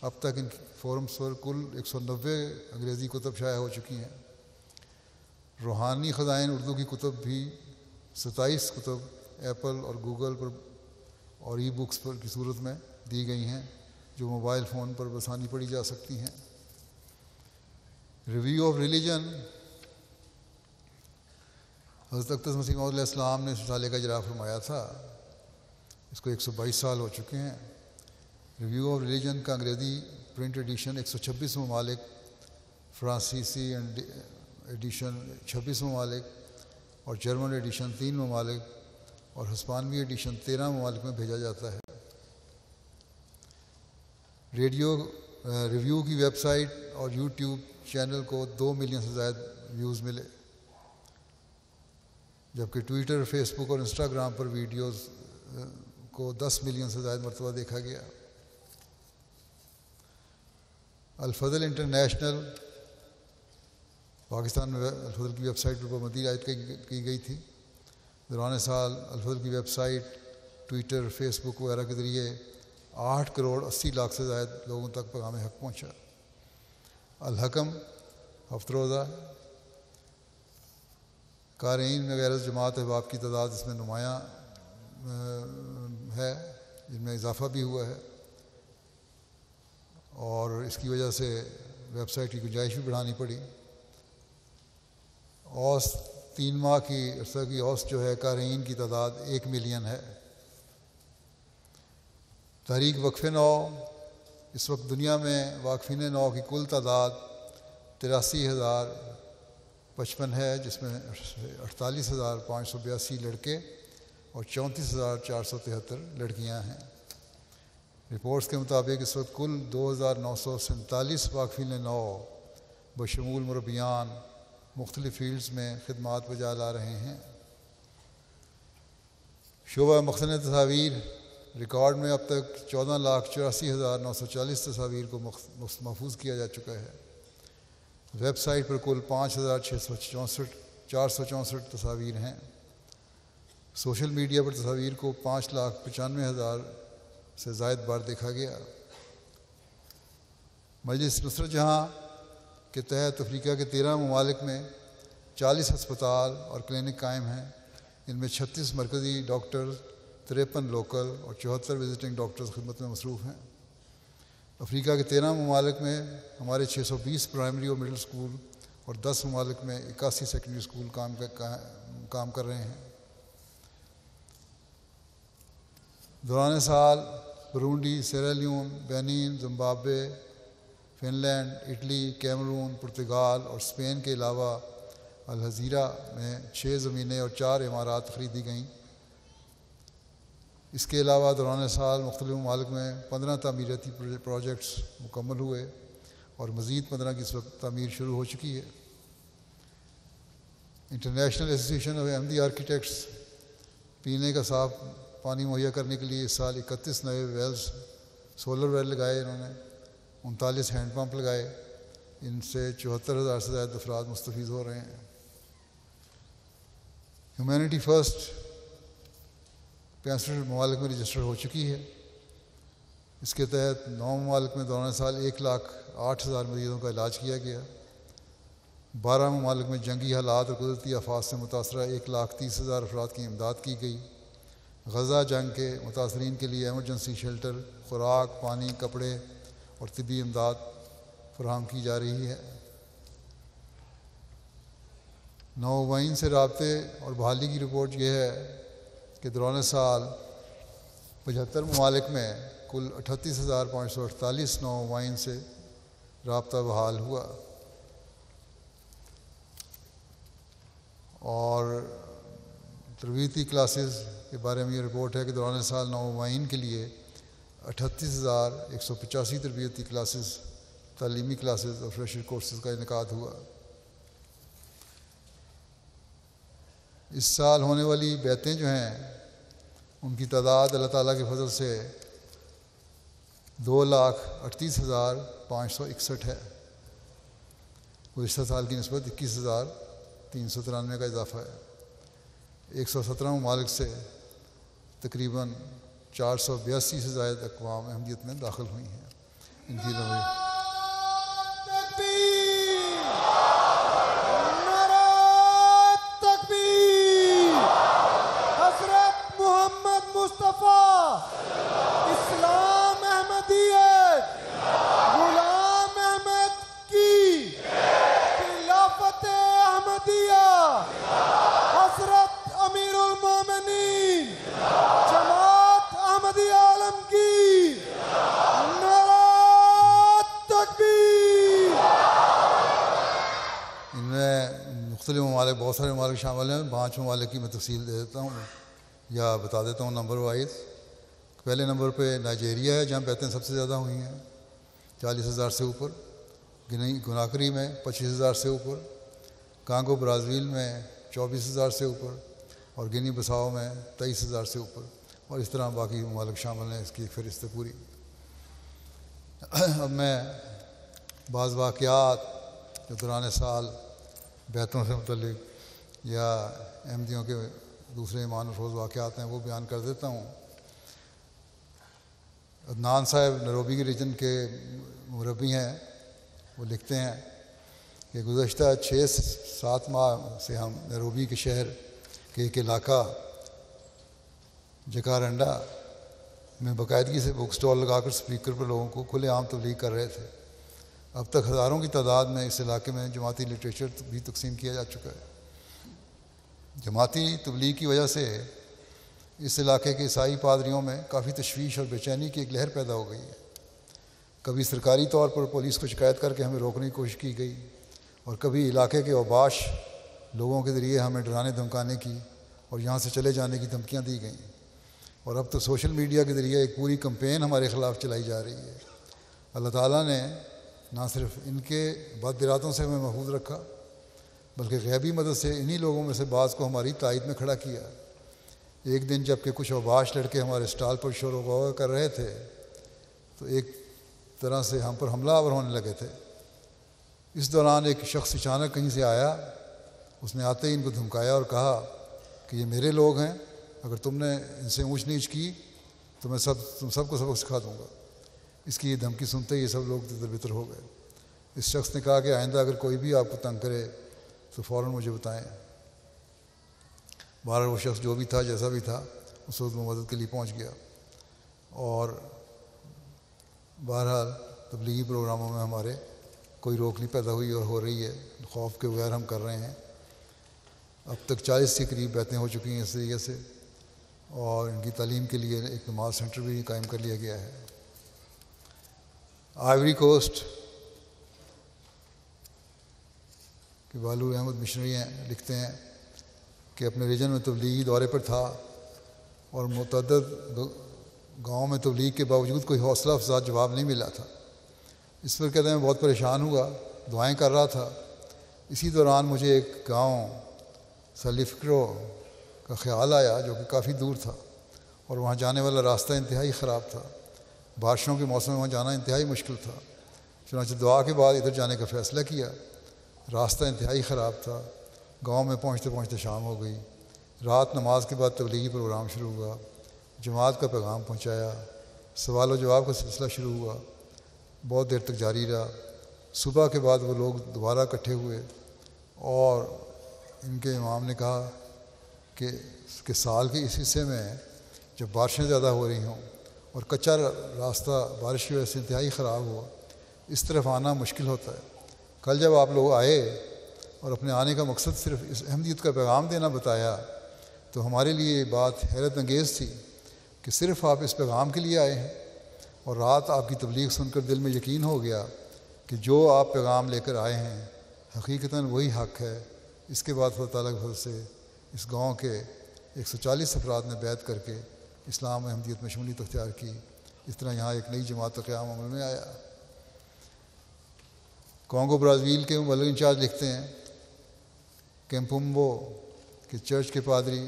Speaker 2: اب تک ان فورمز پر کل 190 انگریزی کتب شائع ہو چکی ہیں۔ روحانی خزائن اردو کی کتب بھی 27 کتب ایپل اور گوگل پر اور ای بکس پر کی صورت میں دی گئی ہیں جو موبائل فون پر بآسانی پڑھی جا سکتی ہیں۔ ریویو آف ریلیجن، حضرت اقدس مسیح موعود علیہ السلام نے اس رسالے کا اجرا فرمایا تھا۔ اس کو 122 سال ہو چکے ہیں۔ ریویو آف ریلیجن کا انگریزی پرنٹ ایڈیشن 126 ممالک، فرانسیسی ایڈیشن 26 ممالک اور جرمن ایڈیشن 3 ممالک اور ہسپانوی ایڈیشن 13 ممالک میں بھیجا جاتا ہے۔ ریویو کی ویب سائٹ اور یوٹیوب چینل کو 2 ملین سے زائد ویوز ملے، جبکہ ٹویٹر، فیس بک اور انسٹاگرام پر ویڈیوز کو 10 ملین سے زائد مرتبہ دیکھا گیا۔ الفضل انٹرنیشنل، پاکستان میں الفضل کی ویب سائٹ پر پابندی عائد کی گئی تھی۔ دوران سال الفضل کی ویب سائٹ، ٹویٹر، فیس بک وغیرہ کے ذریعے 8 کروڑ 80 لاکھ سے زائد لوگوں تک پیغام حق پہنچا۔ الحکم ہفتہ روزہ، قارئین میں غیر جماعت احباب کی تعداد اس میں نمایاں ہے، جن میں اضافہ بھی ہوا ہے اور اس کی وجہ سے ویب سائٹ کی گنجائش بھی بڑھانی پڑی۔ اوس 3 ماہ کی عرصہ کی اوس جو ہے قارئین کی تعداد 1 ملین ہے۔ تحریک وقف نو، اس وقت دنیا میں واقفین نو کی کل تعداد 83,055 ہے، جس میں 48,582 لڑکے اور 34,473 لڑکیاں ہیں۔ رپورٹس کے مطابق اس وقت کل 2,947 واقفین نو بشمول مربیان مختلف فیلڈز میں خدمات بجا لا رہے ہیں۔ شعبہ مخزن تصاویر، ریکارڈ میں اب تک 14,84,940 تصاویر کو محفوظ کیا جا چکا ہے۔ ویب سائٹ پر کل 5,464 تصاویر ہیں۔ سوشل میڈیا پر تصاویر کو 5,95,000 سے زائد بار دیکھا گیا۔ مجلس نصرت جہاں کے تحت افریقہ کے 13 ممالک میں 40 ہسپتال اور کلینک قائم ہیں۔ ان میں 36 مرکزی ڈاکٹر، 53 لوکل اور 74 وزٹنگ ڈاکٹرز خدمت میں مصروف ہیں۔ افریقہ کے 13 ممالک میں ہمارے 620 پرائمری اور مڈل اسکول اور 10 ممالک میں 81 سیکنڈری اسکول کام کر رہے ہیں۔ دوران سال Burundi, Sierra Leone, Benin, Zimbabwe, Finland, Italy, Cameroon, Portugal اور اسپین کے علاوہ الجزیرہ میں 6 زمینیں اور 4 عمارات خریدی گئیں۔ اس کے علاوہ دوران سال مختلف ممالک میں 15 تعمیراتی پروجیکٹس مکمل ہوئے اور مزید 15 کی اس وقت تعمیر شروع ہو چکی ہے۔ انٹرنیشنل ایسوسی ایشن آف احمدی آرکیٹیکٹس پینے کا صاف پانی مہیا کرنے کے لیے اس سال 31 نئے ویلز، سولر ویل لگائے، انہوں نے 39 ہینڈ پمپ لگائے، ان سے 74,000 سے زائد افراد مستفید ہو رہے ہیں۔ ہیومینٹی فرسٹ 65 ممالک میں رجسٹر ہو چکی ہے۔ اس کے تحت 9 ممالک میں دوران سال 1,08,000 مریضوں کا علاج کیا گیا۔ 12 ممالک میں جنگی حالات اور قدرتی آفات سے متاثرہ 1,30,000 افراد کی امداد کی گئی۔ غزہ جنگ کے متاثرین کے لیے ایمرجنسی شیلٹر، خوراک، پانی، کپڑے اور طبی امداد فراہم کی جا رہی ہے۔ نوآئین سے رابطے اور بحالی کی رپورٹ یہ ہے کہ دوران سال 75 ممالک میں کل 38,548 نوآئین سے رابطہ بحال ہوا، اور تربیتی کلاسز کے بارے میں یہ رپورٹ ہے کہ دوران سال نوآئین کے لیے 38,185 تربیتی کلاسز، تعلیمی کلاسز اور فریشر کورسز کا انعقاد ہوا۔ اس سال ہونے والی بیعتیں جو ہیں ان کی تعداد اللہ تعالیٰ کے فضل سے 2,38,561 ہے۔ گزشتہ سال کی نسبت 21,393 کا اضافہ ہے۔ 117 ممالک سے تقریباً 482 سے زائد اقوام احمدیت میں داخل ہوئی ہیں۔ ان کی
Speaker 5: حضرت محمد مصطفیٰ اسلام احمدیت غلام احمد کی خلافت احمدیہ حضرت امیر المومنین جماعت احمدی عالم کی نعرہ تکبیر۔
Speaker 2: ان میں مختلف ممالک، بہت سارے ممالک شامل ہیں۔ 5 ممالک کی میں تفصیل دے دیتا ہوں یا بتا دیتا ہوں نمبر وائز۔ پہلے نمبر پہ نائجیریا ہے، جہاں بیعتیں سب سے زیادہ ہوئی ہیں، 40,000 سے اوپر۔ گناکری میں 25,000 سے اوپر۔ کانگو برازیل میں 24,000 سے اوپر، اور گینی بساؤ میں 23,000 سے اوپر، اور اس طرح باقی ممالک شامل ہیں۔ اس کی فہرست ہے پوری۔ اب میں بعض واقعات جو دوران سال بیعتوں سے متعلق یا احمدیوں کے دوسرے ایمان افروز واقعات ہیں وہ بیان کر دیتا ہوں۔ عدنان صاحب نیروبی کے ریجن کے مربی ہیں، وہ لکھتے ہیں کہ گزشتہ 6-7 ماہ سے ہم نیروبی کے شہر کے ایک علاقہ جکارنڈا میں باقاعدگی سے بک سٹال لگا کر اسپیکر پر لوگوں کو کھلے عام تبلیغ کر رہے تھے۔ اب تک ہزاروں کی تعداد میں اس علاقے میں جماعتی لٹریچر بھی تقسیم کیا جا چکا ہے۔ جماعتی تبلیغ کی وجہ سے اس علاقے کے عیسائی پادریوں میں کافی تشویش اور بے چینی کی ایک لہر پیدا ہو گئی ہے۔ کبھی سرکاری طور پر پولیس کو شکایت کر کے ہمیں روکنے کی کوشش کی گئی، اور کبھی علاقے کے اوباش لوگوں کے ذریعے ہمیں ڈرانے دھمکانے کی اور یہاں سے چلے جانے کی دھمکیاں دی گئیں، اور اب تو سوشل میڈیا کے ذریعے ایک پوری کمپین ہمارے خلاف چلائی جا رہی ہے۔ اللہ تعالیٰ نے نہ صرف ان کے بد ارادوں سے ہمیں محفوظ رکھا، بلکہ غیبی مدد سے انہی لوگوں میں سے بعض کو ہماری تائید میں کھڑا کیا۔ ایک دن جب کہ کچھ اوباش لڑکے ہمارے سٹال پر شور و غوغا کر رہے تھے تو ایک طرح سے ہم پر حملہ آور ہونے لگے تھے۔ اس دوران ایک شخص اچانک کہیں سے آیا، اس نے آتے ہی ان کو دھمکایا اور کہا کہ یہ میرے لوگ ہیں، اگر تم نے ان سے اونچ نیچ کی تو میں تم سب کو سبق سکھا دوں گا۔ اس کی یہ دھمکی سنتے ہی سب لوگ تتر بتر ہو گئے۔ اس شخص نے کہا کہ آئندہ اگر کوئی بھی آپ کو تنگ کرے تو فوراً مجھے بتائیں۔ بہرحال وہ شخص جو بھی تھا جیسا بھی تھا اس وقت وہ مدد کے لیے پہنچ گیا، اور بہرحال تبلیغی پروگراموں میں ہمارے کوئی روک نہیں پیدا ہوئی اور ہو رہی ہے، خوف کے بغیر ہم کر رہے ہیں۔ اب تک 40 کے قریب بیعتیں ہو چکی ہیں اس طریقے سے، اور ان کی تعلیم کے لیے ایک نماز سینٹر بھی قائم کر لیا گیا ہے۔ آئیوری کوسٹ کے بالو احمد مشنری ہیں، لکھتے ہیں کہ اپنے ریجن میں تبلیغی دورے پر تھا اور متعدد گاؤں میں تبلیغ کے باوجود کوئی حوصلہ افزا جواب نہیں ملا تھا۔ اس پر کہتے ہیں میں بہت پریشان ہوا، دعائیں کر رہا تھا۔ اسی دوران مجھے ایک گاؤں سلیفکرو کا خیال آیا جو کہ کافی دور تھا، اور وہاں جانے والا راستہ انتہائی خراب تھا، بارشوں کے موسم میں وہاں جانا انتہائی مشکل تھا۔ چنانچہ دعا کے بعد ادھر جانے کا فیصلہ کیا۔ راستہ انتہائی خراب تھا، گاؤں میں پہنچتے پہنچتے شام ہو گئی۔ رات نماز کے بعد تبلیغی پروگرام شروع ہوا، جماعت کا پیغام پہنچایا، سوال و جواب کا سلسلہ شروع ہوا، بہت دیر تک جاری رہا۔ صبح کے بعد وہ لوگ دوبارہ اکٹھے ہوئے اور ان کے امام نے کہا کہ سال کے اس حصے میں جب بارشیں زیادہ ہو رہی ہوں اور کچا راستہ بارش کی وجہ سے انتہائی خراب ہوا، اس طرف آنا مشکل ہوتا ہے۔ کل جب آپ لوگ آئے اور اپنے آنے کا مقصد صرف اس احمدیت کا پیغام دینا بتایا تو ہمارے لیے یہ بات حیرت انگیز تھی کہ صرف آپ اس پیغام کے لیے آئے ہیں، اور رات آپ کی تبلیغ سن کر دل میں یقین ہو گیا کہ جو آپ پیغام لے کر آئے ہیں حقیقتاً وہی حق ہے۔ اس کے بعد خدا تعالیٰ کے فضل سے اس گاؤں کے 140 افراد نے بیعت کر کے اسلام و احمدیت میں شمولیت اختیار کی۔ اس طرح یہاں ایک نئی جماعت کا قیام عمل میں آیا۔ کانگو برازیل کے مبلغ انچارج لکھتے ہیں کیمپومبو کے چرچ کے پادری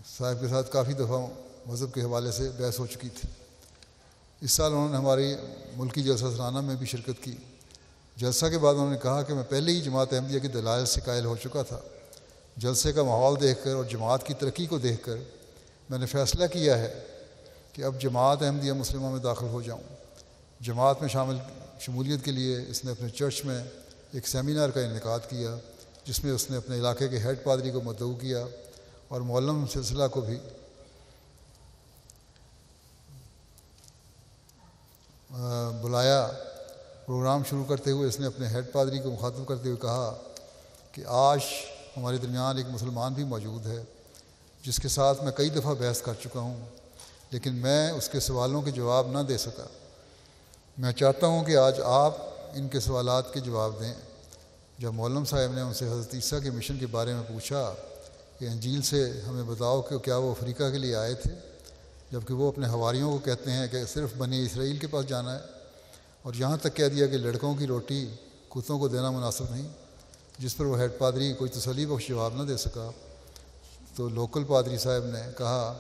Speaker 2: صاحب کے ساتھ کافی دفعہ مذہب کے حوالے سے بحث ہو چکی تھی۔ اس سال انہوں نے ہماری ملکی جلسہ سالانہ میں بھی شرکت کی۔ جلسہ کے بعد انہوں نے کہا کہ میں پہلے ہی جماعت احمدیہ کے دلائل سے قائل ہو چکا تھا۔ جلسے کا ماحول دیکھ کر اور جماعت کی ترقی کو دیکھ کر میں نے فیصلہ کیا ہے کہ اب جماعت احمدیہ مسلمہ میں داخل ہو جاؤں۔ جماعت میں شمولیت کے لیے اس نے اپنے چرچ میں ایک سیمینار کا انعقاد کیا، جس میں اس نے اپنے علاقے کے ہیڈ پادری کو مدعو کیا اور معلم سلسلہ کو بھی بلایا۔ پروگرام شروع کرتے ہوئے اس نے اپنے ہیڈ پادری کو مخاطب کرتے ہوئے کہا کہ آج ہمارے درمیان ایک مسلمان بھی موجود ہے جس کے ساتھ میں کئی دفعہ بحث کر چکا ہوں، لیکن میں اس کے سوالوں کے جواب نہ دے سکا۔ میں چاہتا ہوں کہ آج آپ ان کے سوالات کے جواب دیں۔ جب معلم صاحب نے ان سے حضرت عیسیٰ کے مشن کے بارے میں پوچھا کہ انجیل سے ہمیں بتاؤ کہ کیا وہ افریقہ کے لیے آئے تھے، جبکہ وہ اپنے حواریوں کو کہتے ہیں کہ صرف بنی اسرائیل کے پاس جانا ہے، اور یہاں تک کہہ دیا کہ لڑکوں کی روٹی کتوں کو دینا مناسب نہیں، جس پر وہ ہیڈ پادری کوئی تسلی بخش جواب نہ دے سکا، تو لوکل پادری صاحب نے کہا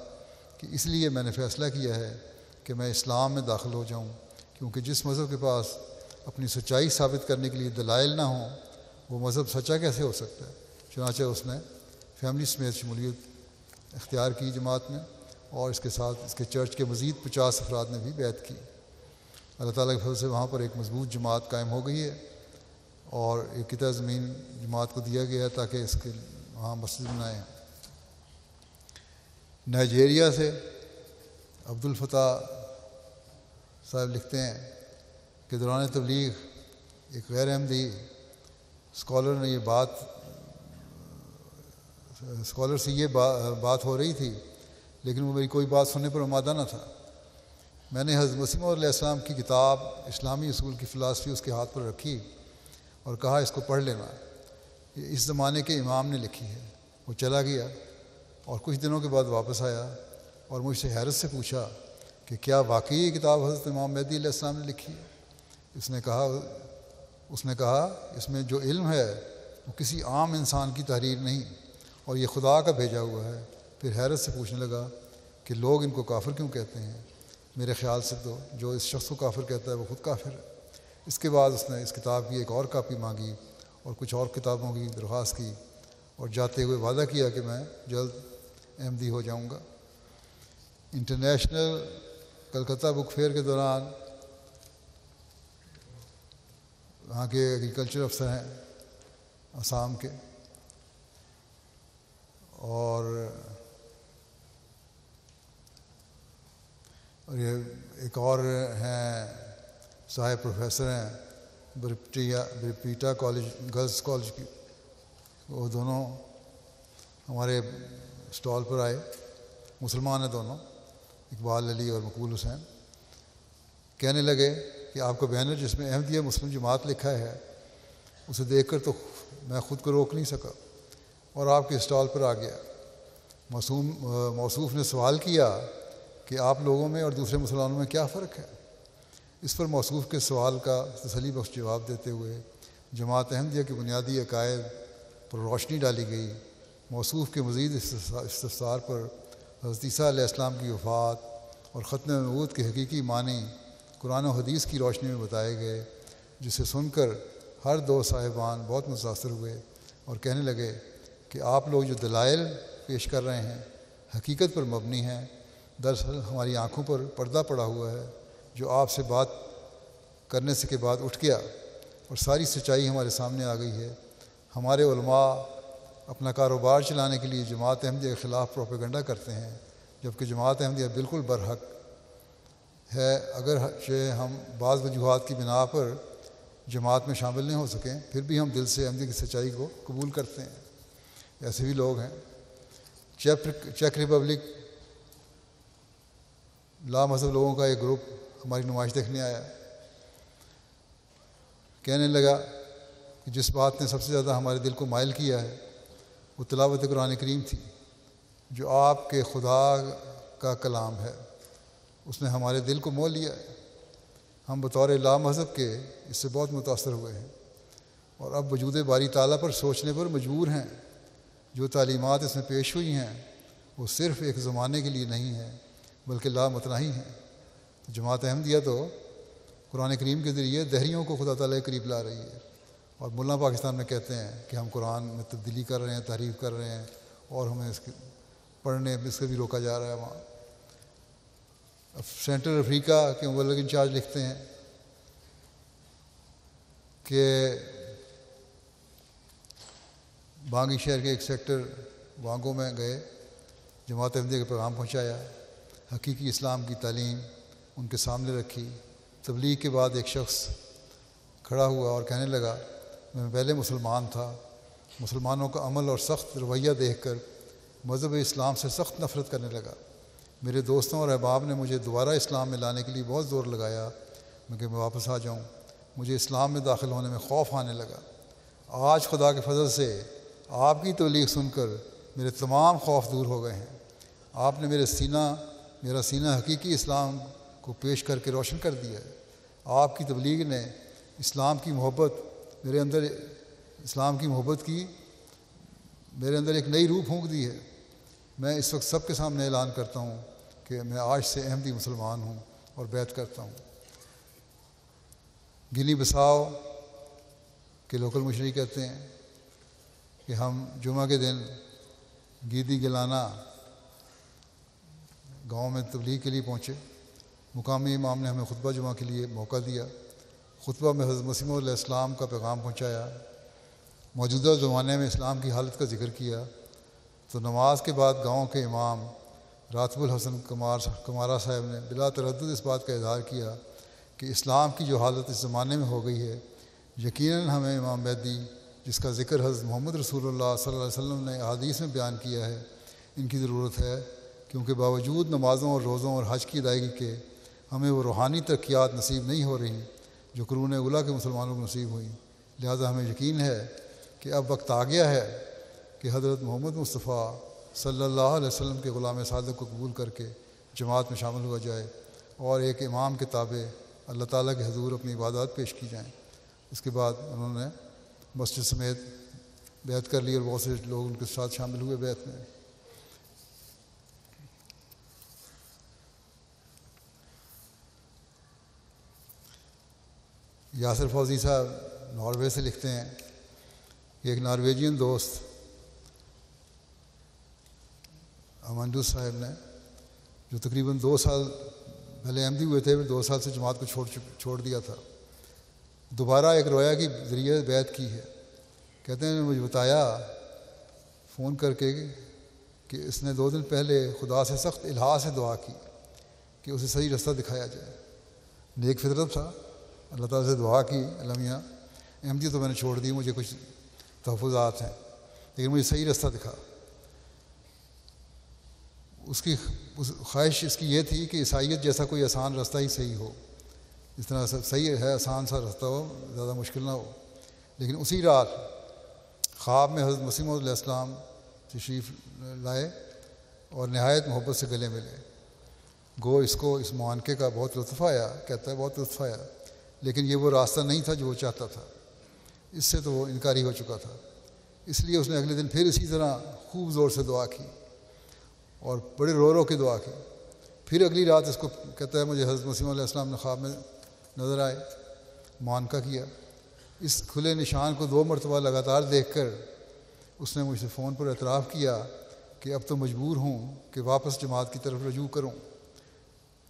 Speaker 2: کہ اس لیے میں نے فیصلہ کیا ہے کہ میں اسلام میں داخل ہو جاؤں، کیونکہ جس مذہب کے پاس اپنی سچائی ثابت کرنے کے لیے دلائل نہ ہوں وہ مذہب سچا کیسے ہو سکتا ہے۔ چنانچہ اس نے فیملی سمیت شمولیت اختیار کی جماعت میں، اور اس کے ساتھ اس کے چرچ کے مزید 50 افراد نے بھی بیعت کی۔ اللہ تعالیٰ کے فضل سے وہاں پر ایک مضبوط جماعت قائم ہو گئی ہے، اور ایک قطعہ زمین جماعت کو دیا گیا ہے تاکہ اس کے وہاں مسجد بنائیں۔ نائجیریا سے عبدالفتاح صاحب لکھتے ہیں کہ دوران تبلیغ ایک غیر احمدی اسکالر نے اسکالر سے یہ بات ہو رہی تھی، لیکن وہ میری کوئی بات سننے پر آمادہ نہ تھا۔ میں نے حضرت مسیح موعود علیہ السلام کی کتاب اسلامی اصول کی فلاسفی اس کے ہاتھ پر رکھی اور کہا اس کو پڑھ لینا، یہ اس زمانے کے امام نے لکھی ہے۔ وہ چلا گیا اور کچھ دنوں کے بعد واپس آیا اور مجھ سے حیرت سے پوچھا کہ کیا واقعی یہ کتاب حضرت امام مہدی علیہ السلام نے لکھی ہے؟ اس نے کہا اس میں جو علم ہے وہ کسی عام انسان کی تحریر نہیں، اور یہ خدا کا بھیجا ہوا ہے۔ پھر حیرت سے پوچھنے لگا کہ لوگ ان کو کافر کیوں کہتے ہیں؟ میرے خیال سے تو جو اس شخص کو کافر کہتا ہے وہ خود کافر ہے۔ اس کے بعد اس نے اس کتاب کی ایک اور کاپی مانگی اور کچھ اور کتابوں کی درخواست کی، اور جاتے ہوئے وعدہ کیا کہ میں جلد احمدی ہو جاؤں گا۔ انٹرنیشنل کلکتہ بک فیئر کے دوران وہاں کے ایگریکلچر افسر ہیں آسام کے، اور یہ ایک اور ہیں صاحب پروفیسر ہیں بریپیٹا کالج گرلس کالج کی، وہ دونوں ہمارے اسٹال پر آئے، مسلمان ہیں دونوں، اقبال علی اور مقبول حسین۔ کہنے لگے کہ آپ کا بینر جس میں احمدیہ مسلم جماعت لکھا ہے اسے دیکھ کر تو میں خود کو روک نہیں سکا اور آپ کے اسٹال پر آ گیا۔ موصوف نے سوال کیا کہ آپ لوگوں میں اور دوسرے مسلمانوں میں کیا فرق ہے؟ اس پر موصوف کے سوال کا تسلی بخش جواب دیتے ہوئے جماعت احمدیہ کے بنیادی عقائد پر روشنی ڈالی گئی۔ موصوف کے مزید استفسار پر حضرت عیسیٰ علیہ السلام کی وفات اور ختم نبوت کے حقیقی معنی قرآن و حدیث کی روشنی میں بتائے گئے، جسے سن کر ہر دو صاحبان بہت متاثر ہوئے اور کہنے لگے کہ آپ لوگ جو دلائل پیش کر رہے ہیں حقیقت پر مبنی ہیں، دراصل ہماری آنکھوں پر پردہ پڑا ہوا ہے جو آپ سے بات کرنے سے کے بعد اٹھ گیا اور ساری سچائی ہمارے سامنے آ گئی ہے۔ ہمارے علماء اپنا کاروبار چلانے کے لیے جماعت احمدیہ کے خلاف پروپیگنڈا کرتے ہیں، جبکہ جماعت احمدیہ بالکل برحق ہے۔ اگرچہ ہم بعض وجوہات کی بنا پر جماعت میں شامل نہیں ہو سکیں، پھر بھی ہم دل سے احمدیہ کی سچائی کو قبول کرتے ہیں۔ ایسے بھی لوگ ہیں۔ چیک ریپبلک لامذہب لوگوں کا ایک گروپ ہماری نمائش دیکھنے آیا، کہنے لگا کہ جس بات نے سب سے زیادہ ہمارے دل کو مائل کیا ہے وہ تلاوت قرآن کریم تھی، جو آپ کے خدا کا کلام ہے، اس نے ہمارے دل کو مول لیا ہے۔ ہم بطور لامذہب کے اس سے بہت متاثر ہوئے ہیں اور اب وجود باری تعالیٰ پر سوچنے پر مجبور ہیں۔ جو تعلیمات اس میں پیش ہوئی ہیں وہ صرف ایک زمانے کے لیے نہیں ہیں بلکہ لامتناہی ہیں۔ جماعت احمدیہ تو قرآن کریم کے ذریعے دہریوں کو خدا تعالیٰ کے قریب لا رہی ہے، اور ملا پاکستان میں کہتے ہیں کہ ہم قرآن میں تبدیلی کر رہے ہیں، تحریف کر رہے ہیں، اور ہمیں اس کے پڑھنے اس سے بھی روکا جا رہا ہے وہاں۔ اب سینٹرل افریقہ کے مبلغ انچارج لکھتے ہیں کہ بانگی شہر کے ایک سیکٹر بانگوں میں گئے، جماعت احمدیہ کا پیغام پہنچایا، حقیقی اسلام کی تعلیم ان کے سامنے رکھی۔ تبلیغ کے بعد ایک شخص کھڑا ہوا اور کہنے لگا میں پہلے مسلمان تھا، مسلمانوں کا عمل اور سخت رویہ دیکھ کر مذہب اسلام سے سخت نفرت کرنے لگا۔ میرے دوستوں اور احباب نے مجھے دوبارہ اسلام میں لانے کے لیے بہت زور لگایا کہ میں واپس آ جاؤں۔ مجھے اسلام میں داخل ہونے میں خوف آنے لگا۔ آج خدا کے فضل سے آپ کی تبلیغ سن کر میرے تمام خوف دور ہو گئے ہیں۔ آپ نے میرا سینہ حقیقی اسلام کو پیش کر کے روشن کر دیا ہے۔ آپ کی تبلیغ نے اسلام کی محبت میرے اندر ایک نئی روح پھونک دی ہے۔ میں اس وقت سب کے سامنے اعلان کرتا ہوں کہ میں آج سے احمدی مسلمان ہوں اور بیعت کرتا ہوں۔ گنی بساؤ کے لوکل مشرق کہتے ہیں کہ ہم جمعہ کے دن گیدی گلانا گاؤں میں تبلیغ کے لیے پہنچے۔ مقامی امام نے ہمیں خطبہ جمعہ کے لیے موقع دیا۔ خطبہ میں حضرت مسیح علیہ السلام کا پیغام پہنچایا، موجودہ زمانے میں اسلام کی حالت کا ذکر کیا۔ تو نماز کے بعد گاؤں کے امام راتب الحسن کمارا صاحب نے بلا تردد اس بات کا اظہار کیا کہ اسلام کی جو حالت اس زمانے میں ہو گئی ہے، یقیناً ہمیں امام مہدی جس کا ذکر حضرت محمد رسول اللہ صلی اللہ علیہ وسلم نے احادیث میں بیان کیا ہے، ان کی ضرورت ہے، کیونکہ باوجود نمازوں اور روزوں اور حج کی ادائیگی کے ہمیں وہ روحانی ترقیات نصیب نہیں ہو رہی جو قرون اولیٰ کے مسلمانوں کو نصیب ہوئیں۔ لہذا ہمیں یقین ہے کہ اب وقت آ گیا ہے کہ حضرت محمد مصطفیٰ صلی اللہ علیہ وسلم کے غلام صادق کو قبول کر کے جماعت میں شامل ہوا جائے اور ایک امام کے تابع اللہ تعالیٰ کے حضور اپنی عبادات پیش کی جائیں۔ اس کے بعد انہوں نے مسجد سمیت بیعت کر لی اور بہت سے لوگ ان کے ساتھ شامل ہوئے بیعت میں۔ یاسر فوزی صاحب ناروے سے لکھتے ہیں کہ ایک نارویجین دوست امانڈوس صاحب نے، جو تقریباً 2 سال پہلے احمدی ہوئے تھے، 2 سال سے جماعت کو چھوڑ دیا تھا، دوبارہ ایک رویا کے ذریعے بیعت کی ہے کہتے ہیں مجھے بتایا فون کر کے کہ اس نے 2 دن پہلے خدا سے سخت الہا سے دعا کی کہ اسے صحیح رستہ دکھایا جائے. نیک فطرت تھا, اللہ تعالیٰ سے دعا کی اللہ میاں احمدیت تو میں نے چھوڑ دی, مجھے کچھ تحفظات ہیں لیکن مجھے صحیح رستہ دکھا. اس خواہش اس کی یہ تھی کہ عیسائیت جیسا کوئی آسان رستہ ہی صحیح ہو, جس طرح صحیح ہے آسان سا رستہ ہو, زیادہ مشکل نہ ہو. لیکن اسی رات خواب میں حضرت مسیح موعود علیہ السلام تشریف لائے اور نہایت محبت سے گلے ملے. گو اس کو اس معانقے کا بہت لطف آیا, کہتا ہے بہت لطف آیا, لیکن یہ وہ راستہ نہیں تھا جو وہ چاہتا تھا. اس سے تو وہ انکاری ہو چکا تھا. اس لیے اس نے اگلے دن پھر اسی طرح خوب زور سے دعا کی اور بڑے رو رو کے دعا کی. پھر اگلی رات اس کو کہتا ہے مجھے حضرت مسیح علیہ السلام نے خواب میں نظر آئے, معانقہ کیا. اس کھلے نشان کو 2 مرتبہ لگاتار دیکھ کر اس نے مجھ سے فون پر اعتراف کیا کہ اب تو مجبور ہوں کہ واپس جماعت کی طرف رجوع کروں.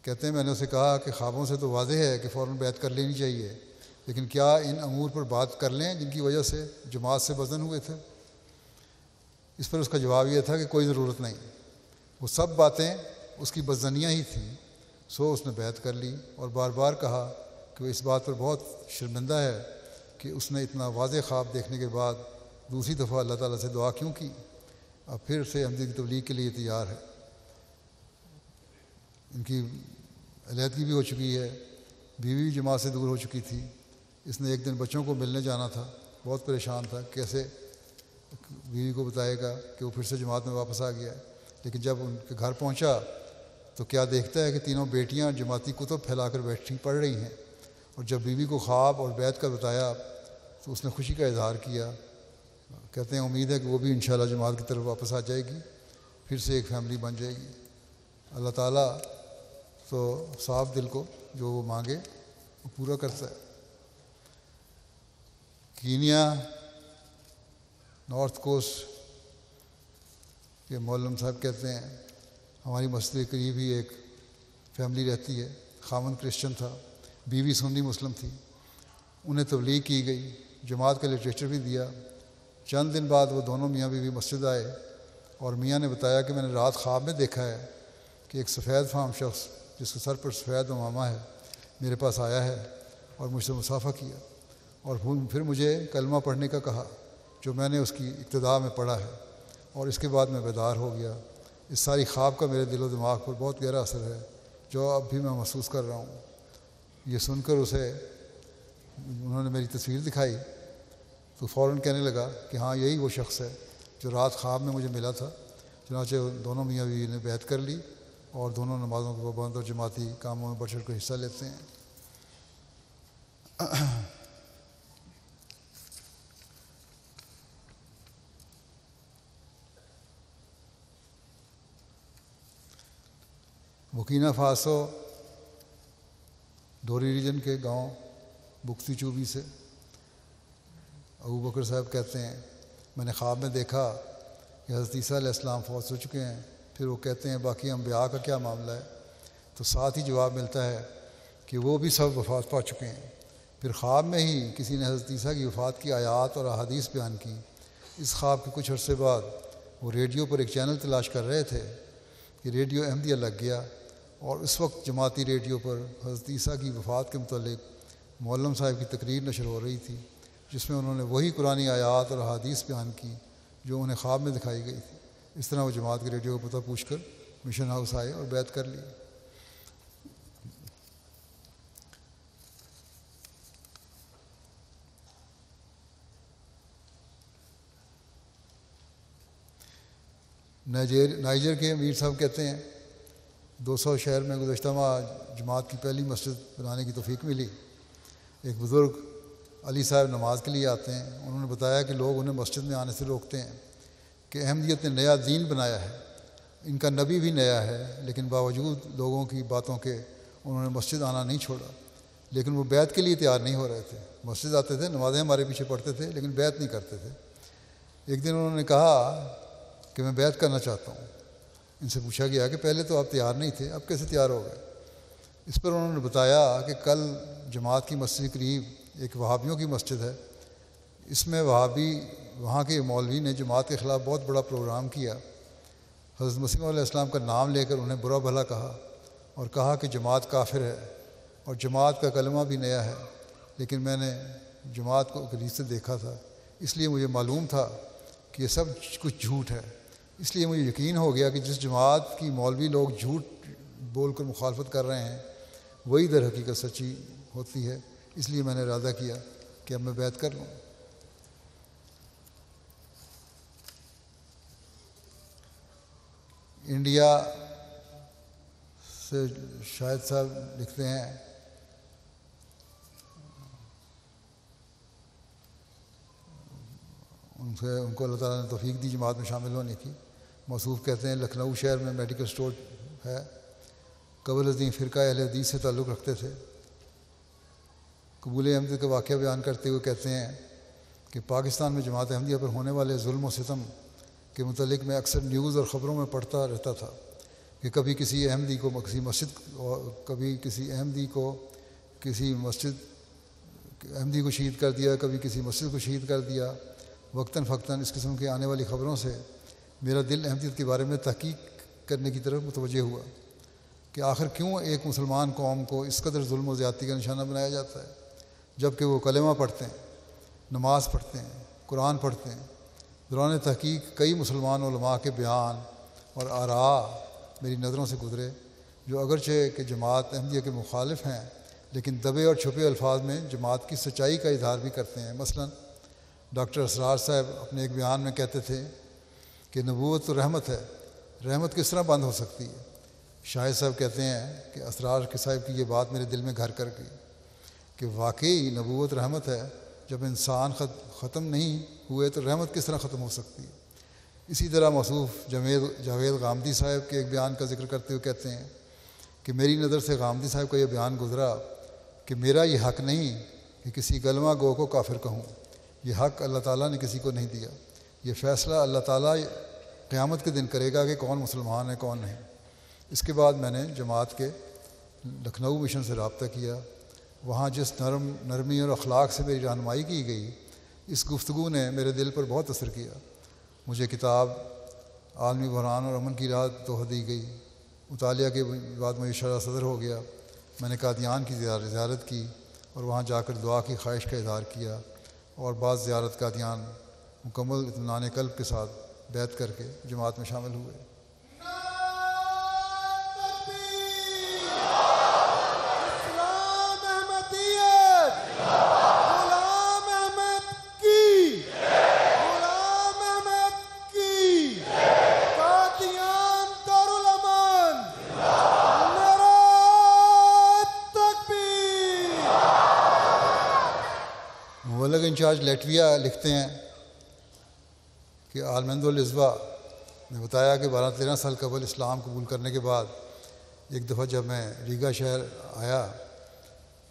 Speaker 2: کہتے ہیں میں نے اسے کہا کہ خوابوں سے تو واضح ہے کہ فوراً بیعت کر لینی چاہیے, لیکن کیا ان امور پر بات کر لیں جن کی وجہ سے جماعت سے بدن ہوئے تھے؟ اس پر اس کا جواب یہ تھا کہ کوئی ضرورت نہیں, وہ سب باتیں اس کی بدظنیاں ہی تھیں. سو اس نے بیعت کر لی اور بار بار کہا کہ وہ اس بات پر بہت شرمندہ ہے کہ اس نے اتنا واضح خواب دیکھنے کے بعد دوسری دفعہ اللہ تعالیٰ سے دعا کیوں کی. اب پھر سے احمدیت کی تبلیغ کے لیے تیار ہے. ان کی علیحدگی بھی ہو چکی ہے, بیوی بھی جماعت سے دور ہو چکی تھی. اس نے ایک دن بچوں کو ملنے جانا تھا, بہت پریشان تھا کیسے بیوی کو بتائے گا کہ وہ پھر سے جماعت میں واپس آ گیا ہے. لیکن جب ان کے گھر پہنچا تو کیا دیکھتا ہے کہ تینوں بیٹیاں جماعتی کتب پھیلا کر بیٹھی پڑھ رہی ہیں. اور جب بیوی کو خواب اور بیعت کا بتایا تو اس نے خوشی کا اظہار کیا. کہتے ہیں امید ہے کہ وہ بھی انشاءاللہ جماعت کی طرف واپس آ جائے گی, پھر سے ایک فیملی بن جائے گی. اللہ تعالیٰ تو صاف دل کو جو وہ مانگے وہ پورا کرتا ہے. کینیا نارتھ کوسٹ کے مولم صاحب کہتے ہیں ہماری مسجد کے قریب ہی ایک فیملی رہتی ہے, خاوند کرسچن تھا, بیوی سنی مسلم تھی. انہیں تبلیغ کی گئی, جماعت کا لٹریچر بھی دیا. چند دن بعد وہ دونوں میاں بیوی مسجد آئے اور میاں نے بتایا کہ میں نے رات خواب میں دیکھا ہے کہ ایک سفید فام شخص جس کے سر پر سفید امامہ ہے میرے پاس آیا ہے اور مجھ سے مصافحہ کیا اور پھر مجھے کلمہ پڑھنے کا کہا جو میں نے اس کی ابتدا میں پڑھا ہے, اور اس کے بعد میں بیدار ہو گیا. اس ساری خواب کا میرے دل و دماغ پر بہت گہرا اثر ہے جو اب بھی میں محسوس کر رہا ہوں. یہ سن کر اسے انہوں نے میری تصویر دکھائی تو فوراً کہنے لگا کہ ہاں یہی وہ شخص ہے جو رات خواب میں مجھے ملا تھا. چنانچہ دونوں میاں بیوی نے بیعت کر لی اور دونوں نمازوں کو پابند اور جماعتی کاموں میں بڑھ چڑھ کر حصہ لیتے ہیں. بورکینا فاسو ڈوری ریجن کے گاؤں بکتی چوبی سے ابو بکر صاحب کہتے ہیں میں نے خواب میں دیکھا کہ حضرت عیسیٰ علیہ السلام فوت ہو چکے ہیں. پھر وہ کہتے ہیں باقی انبیاء کا کیا معاملہ ہے؟ تو ساتھ ہی جواب ملتا ہے کہ وہ بھی سب وفات پا چکے ہیں. پھر خواب میں ہی کسی نے حضرت عیسیٰ کی وفات کی آیات اور احادیث بیان کی. اس خواب کے کچھ عرصے بعد وہ ریڈیو پر ایک چینل تلاش کر رہے تھے کہ ریڈیو احمدیہ لگ گیا, اور اس وقت جماعتی ریڈیو پر حضرت عیسیٰ کی وفات کے متعلق مولم صاحب کی تقریر نشر ہو رہی تھی جس میں انہوں نے وہی قرآنی آیات اور احادیث بیان کی جو انہیں خواب میں دکھائی گئی تھی. اس طرح وہ جماعت کے ریڈیو کو پتہ پوچھ کر مشن ہاؤس آئے اور بیعت کر لی. نائجر کے امیر صاحب کہتے ہیں 200 شہر میں گزشتہ ماہ جماعت کی پہلی مسجد بنانے کی توفیق ملی. ایک بزرگ علی صاحب نماز کے لیے آتے ہیں. انہوں نے بتایا کہ لوگ انہیں مسجد میں آنے سے روکتے ہیں کہ احمدیت نے نیا دین بنایا ہے, ان کا نبی بھی نیا ہے, لیکن باوجود لوگوں کی باتوں کے انہوں نے مسجد آنا نہیں چھوڑا. لیکن وہ بیعت کے لیے تیار نہیں ہو رہے تھے. مسجد آتے تھے, نمازیں ہمارے پیچھے پڑھتے تھے, لیکن بیعت نہیں کرتے تھے. ایک دن انہوں نے کہا کہ میں بیعت کرنا چاہتا ہوں. ان سے پوچھا گیا کہ پہلے تو آپ تیار نہیں تھے, اب کیسے تیار ہو گئے؟ اس پر انہوں نے بتایا کہ کل جماعت کی مسجد کے قریب ایک وہابیوں کی مسجد ہے, اس میں وہاں کے مولوی نے جماعت کے خلاف بہت بڑا پروگرام کیا. حضرت مسیح علیہ السلام کا نام لے کر انہیں برا بھلا کہا اور کہا کہ جماعت کافر ہے اور جماعت کا کلمہ بھی نیا ہے. لیکن میں نے جماعت کو قریب سے دیکھا تھا، اس لیے مجھے معلوم تھا کہ یہ سب کچھ جھوٹ ہے. اس لیے مجھے یقین ہو گیا کہ جس جماعت کی مولوی لوگ جھوٹ بول کر مخالفت کر رہے ہیں وہی در حقیقت سچی ہوتی ہے. اس لیے میں نے ارادہ کیا کہ اب میں بیعت کر لوں. انڈیا سے شاہد صاحب لکھتے ہیں ان کو اللہ تعالیٰ نے توفیق دی جماعت میں شامل ہونے کی. موصوف کہتے ہیں لکھنؤ شہر میں میڈیکل سٹور ہے. قبل ازیں فرقہ اہل حدیث سے تعلق رکھتے تھے. قبول احمدیت کا واقعہ بیان کرتے ہوئے کہتے ہیں کہ پاکستان میں جماعت احمدیہ پر ہونے والے ظلم و ستم کے متعلق میں اکثر نیوز اور خبروں میں پڑھتا رہتا تھا کہ کبھی کسی احمدی کو کسی احمدی کو شہید کر دیا، کبھی کسی مسجد کو شہید کر دیا. وقتاً فوقتاً اس قسم کی آنے والی خبروں سے میرا دل احمدیت کے بارے میں تحقیق کرنے کی طرف متوجہ ہوا کہ آخر کیوں ایک مسلمان قوم کو اس قدر ظلم و زیادتی کا نشانہ بنایا جاتا ہے، جب کہ وہ کلمہ پڑھتے ہیں، نماز پڑھتے ہیں، قرآن پڑھتے ہیں. دوران تحقیق کئی مسلمان علماء کے بیان اور آراء میری نظروں سے گزرے جو اگرچہ کہ جماعت احمدیہ کے مخالف ہیں لیکن دبے اور چھپے الفاظ میں جماعت کی سچائی کا اظہار بھی کرتے ہیں. مثلاً ڈاکٹر اسرار صاحب اپنے ایک بیان میں کہتے تھے کہ نبوت تو رحمت ہے، رحمت کس طرح بند ہو سکتی ہے. شاہد صاحب کہتے ہیں کہ اسرار کے صاحب کی یہ بات میرے دل میں گھر کر گئی کہ واقعی نبوت رحمت ہے. جب انسان ختم نہیں ہوئے تو رحمت کس طرح ختم ہو سکتی ہے. اسی طرح موصوف جاوید غامدی صاحب کے ایک بیان کا ذکر کرتے ہوئے کہتے ہیں کہ میری نظر سے غامدی صاحب کا یہ بیان گزرا کہ میرا یہ حق نہیں کہ کسی کلمہ گو کو کافر کہوں. یہ حق اللہ تعالیٰ نے کسی کو نہیں دیا. یہ فیصلہ اللہ تعالیٰ قیامت کے دن کرے گا کہ کون مسلمان ہے کون نہیں. اس کے بعد میں نے جماعت کے لکھنؤ مشن سے رابطہ کیا. وہاں جس نرمی اور اخلاق سے میری رہنمائی کی گئی، اس گفتگو نے میرے دل پر بہت اثر کیا. مجھے کتاب عالمی بحران اور امن کی راہ توحہ دی گئی. مطالعہ کے بعد مجھے شرح صدر ہو گیا. میں نے قادیان کی زیارت کی اور وہاں جا کر دعا کی خواہش کا اظہار کیا اور بعض زیارت قادیان مکمل اطمینان قلب کے ساتھ بیعت کر کے جماعت میں شامل ہوئے. انچارج لیٹویا لکھتے ہیں کہ آلمند الازوا نے بتایا کہ 12-13 سال قبل اسلام قبول کرنے کے بعد ایک دفعہ جب میں ریگا شہر آیا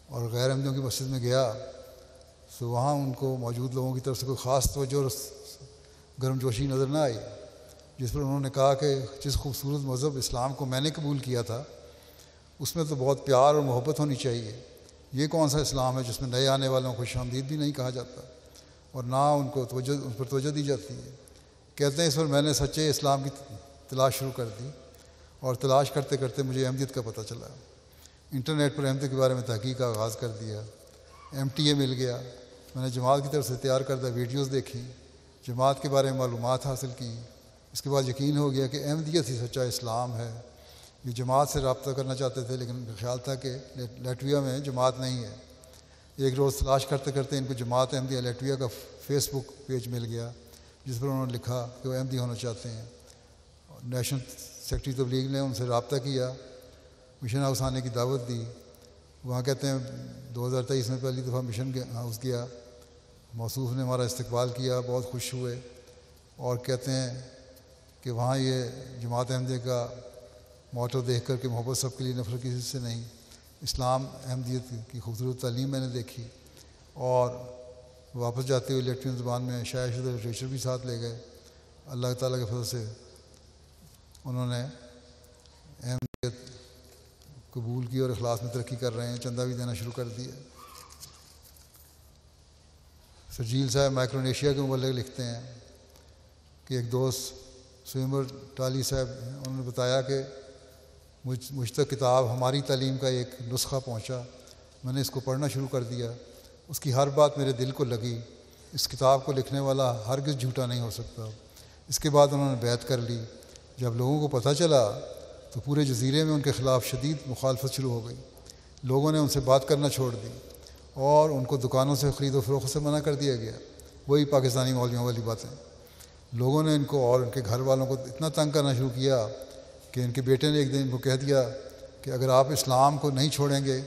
Speaker 2: اور غیر احمدیوں کی مسجد میں گیا تو وہاں ان کو موجود لوگوں کی طرف سے کوئی خاص توجہ اور گرم جوشی نظر نہ آئی، جس پر انہوں نے کہا کہ جس خوبصورت مذہب اسلام کو میں نے قبول کیا تھا اس میں تو بہت پیار اور محبت ہونی چاہیے. یہ کون سا اسلام ہے جس میں نئے آنے والوں کو خوش آمدید بھی نہیں کہا جاتا اور نہ ان پر توجہ دی جاتی ہے. کہتے ہیں اس پر میں نے سچے اسلام کی تلاش شروع کر دی اور تلاش کرتے کرتے مجھے احمدیت کا پتہ چلا. انٹرنیٹ پر احمدیت کے بارے میں تحقیق کا آغاز کر دیا. MTA مل گیا. میں نے جماعت کی طرف سے تیار کردہ ویڈیوز دیکھی، جماعت کے بارے میں معلومات حاصل کی. اس کے بعد یقین ہو گیا کہ احمدیت ہی سچا اسلام ہے. یہ جماعت سے رابطہ کرنا چاہتے تھے لیکن خیال تھا کہ لیٹویا میں جماعت نہیں ہے. ایک روز تلاش کرتے کرتے ان کو جماعت احمدیہ لیٹویا کا فیس بک پیج مل گیا جس پر انہوں نے لکھا کہ وہ احمدی ہونا چاہتے ہیں. نیشنل سیکرٹری تبلیغ نے ان سے رابطہ کیا، مشن ہاؤس آنے کی دعوت دی. وہاں کہتے ہیں 2023 میں پہلی دفعہ مشن ہاؤس گیا. موصوف نے ہمارا استقبال کیا، بہت خوش ہوئے اور کہتے ہیں کہ وہاں یہ جماعت احمدیہ کا موٹو دیکھ کر کہ محبت سب کے لیے نفرت کسی سے نہیں، اسلام احمدیت کی خوبصورت تعلیم میں نے دیکھی. اور واپس جاتے ہوئے لیٹوین زبان میں شائع شدہ لٹریچر بھی ساتھ لے گئے. اللہ تعالیٰ کے فضل سے انہوں نے احمدیت قبول کی اور اخلاص میں ترقی کر رہے ہیں. چندہ بھی دینا شروع کر دیا. سرجیل صاحب مائکرونیشیا کے متعلق لکھتے ہیں کہ ایک دوست سویمر ٹالی صاحب انہوں نے بتایا کہ مجھ تک کتاب ہماری تعلیم کا ایک نسخہ پہنچا، میں نے اس کو پڑھنا شروع کر دیا، اس کی ہر بات میرے دل کو لگی، اس کتاب کو لکھنے والا ہرگز جھوٹا نہیں ہو سکتا۔ اس کے بعد انہوں نے بیعت کر لی۔ جب لوگوں کو پتہ چلا تو پورے جزیرے میں ان کے خلاف شدید مخالفت شروع ہو گئی، لوگوں نے ان سے بات کرنا چھوڑ دی اور ان کو دکانوں سے خرید و فروخت سے منع کر دیا گیا۔ وہی پاکستانی مولویوں والی باتیں۔ لوگوں نے ان کو اور ان کے گھر والوں کو اتنا تنگ کرنا شروع کیا کہ ان کے بیٹے نے ایک دن ان کو کہہ دیا کہ اگر آپ اسلام کو نہیں چھوڑیں گے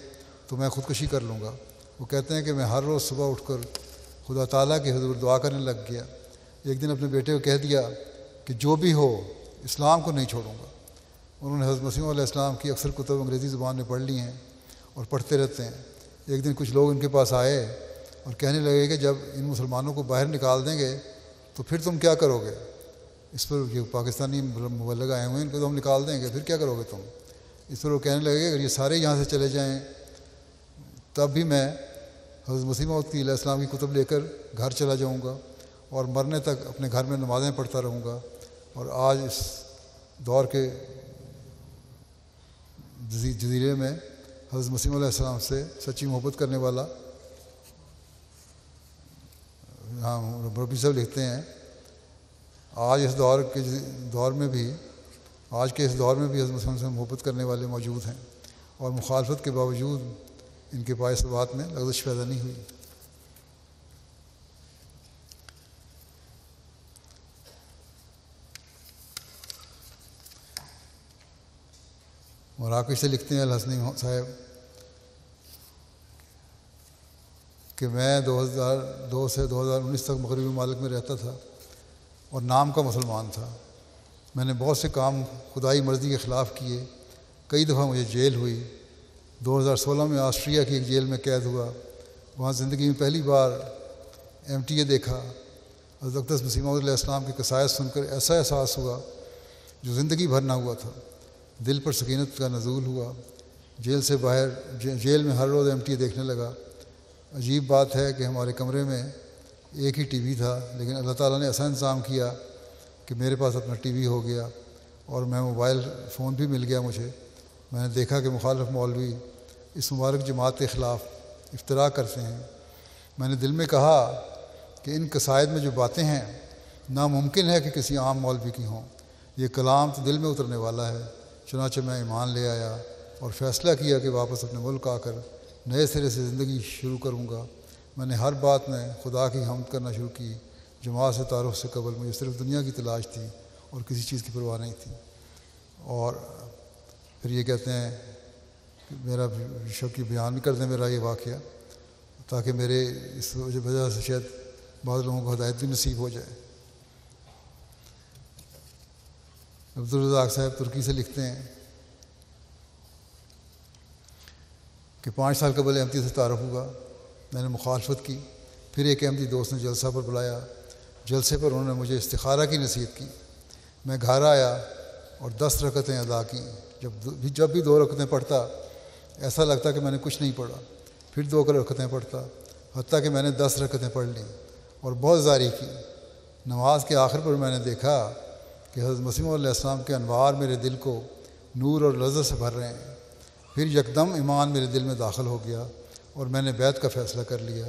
Speaker 2: تو میں خودکشی کر لوں گا۔ وہ کہتے ہیں کہ میں ہر روز صبح اٹھ کر خدا تعالیٰ کی حضور دعا کرنے لگ گیا۔ ایک دن اپنے بیٹے کو کہہ دیا کہ جو بھی ہو اسلام کو نہیں چھوڑوں گا۔ انہوں نے حضرت مسیح علیہ السلام کی اکثر کتب انگریزی زبان میں پڑھ لی ہیں اور پڑھتے رہتے ہیں۔ ایک دن کچھ لوگ ان کے پاس آئے اور کہنے لگے کہ جب ان مسلمانوں کو باہر نکال دیں گے تو پھر تم کیا کرو گے؟ اس پر جو پاکستانی مبلغ آئے ہوئے ہیں ان کو تو ہم نکال دیں گے، پھر کیا کرو گے تم؟ اس پر وہ کہنے لگے کہ اگر یہ سارے یہاں سے چلے جائیں تب بھی میں حضرت مسیح موعود علیہ السلام کی کتب لے کر گھر چلا جاؤں گا اور مرنے تک اپنے گھر میں نمازیں پڑھتا رہوں گا۔ اور آج اس دور کے جزیرے میں حضرت مسیح علیہ السلام سے سچی محبت کرنے والا ربی صاحب لکھتے ہیں آج اس دور میں بھی حضرت مسیح سے محبت کرنے والے موجود ہیں اور مخالفت کے باوجود ان کے پائے ثبات میں لغزش پیدا نہیں ہوئی۔ مراکش سے لکھتے ہیں الحسنی صاحب کہ میں 2002 سے 2019 تک مغربی ممالک میں رہتا تھا اور نام کا مسلمان تھا۔ میں نے بہت سے کام خدائی مرضی کے خلاف کیے، کئی دفعہ مجھے جیل ہوئی۔ 2016 میں آسٹریا کی ایک جیل میں قید ہوا، وہاں زندگی میں پہلی بار MTA دیکھا۔ حضرت اقدس مسیح موعود علیہ السلام کی قصائد سن کر ایسا احساس ہوا جو زندگی بھر نہ ہوا تھا، دل پر سکینت کا نزول ہوا۔ جیل میں ہر روز MTA دیکھنے لگا۔ عجیب بات ہے کہ ہمارے کمرے میں ایک ہی ٹی وی تھا، لیکن اللہ تعالیٰ نے ایسا انتظام کیا کہ میرے پاس اپنا ٹی وی ہو گیا اور موبائل فون بھی مل گیا مجھے۔ میں نے دیکھا کہ مخالف مولوی اس مبارک جماعت کے خلاف افتراء کرتے ہیں۔ میں نے دل میں کہا کہ ان قصائد میں جو باتیں ہیں ناممکن ہے کہ کسی عام مولوی کی ہوں، یہ کلام تو دل میں اترنے والا ہے۔ چنانچہ میں ایمان لے آیا اور فیصلہ کیا کہ واپس اپنے ملک آ کر نئے سرے سے زندگی شروع کروں گا۔ میں نے ہر بات میں خدا کی حمد کرنا شروع کی۔ جماعت سے تعارف سے قبل مجھے صرف دنیا کی تلاش تھی اور کسی چیز کی پرواہ نہیں تھی۔ اور پھر یہ کہتے ہیں کہ میرا شب کی بیان بھی کر دیں میرا یہ واقعہ، تاکہ میرے اس وجہ سے شاید بعض لوگوں کو ہدایت بھی نصیب ہو جائے۔ عبدالرزاق صاحب ترکی سے لکھتے ہیں کہ 5 سال قبل احمدی سے تعارف ہوا، میں نے مخالفت کی، پھر ایک احمدی دوست نے جلسہ پر بلایا، جلسے پر انہوں نے مجھے استخارہ کی نصیحت کی۔ میں گھر آیا اور 10 رکعتیں ادا کیں۔ جب بھی 2 رکعتیں پڑھتا ایسا لگتا کہ میں نے کچھ نہیں پڑھا، پھر 2 رکعتیں پڑھتا، حتیٰ کہ میں نے 10 رکعتیں پڑھ لیں اور بہت زاری کی۔ نماز کے آخر پر میں نے دیکھا کہ حضرت مسیح علیہ السلام کے انوار میرے دل کو نور اور لذت سے بھر رہے ہیں۔ پھر یکدم ایمان میرے دل میں داخل ہو گیا اور میں نے بیعت کا فیصلہ کر لیا۔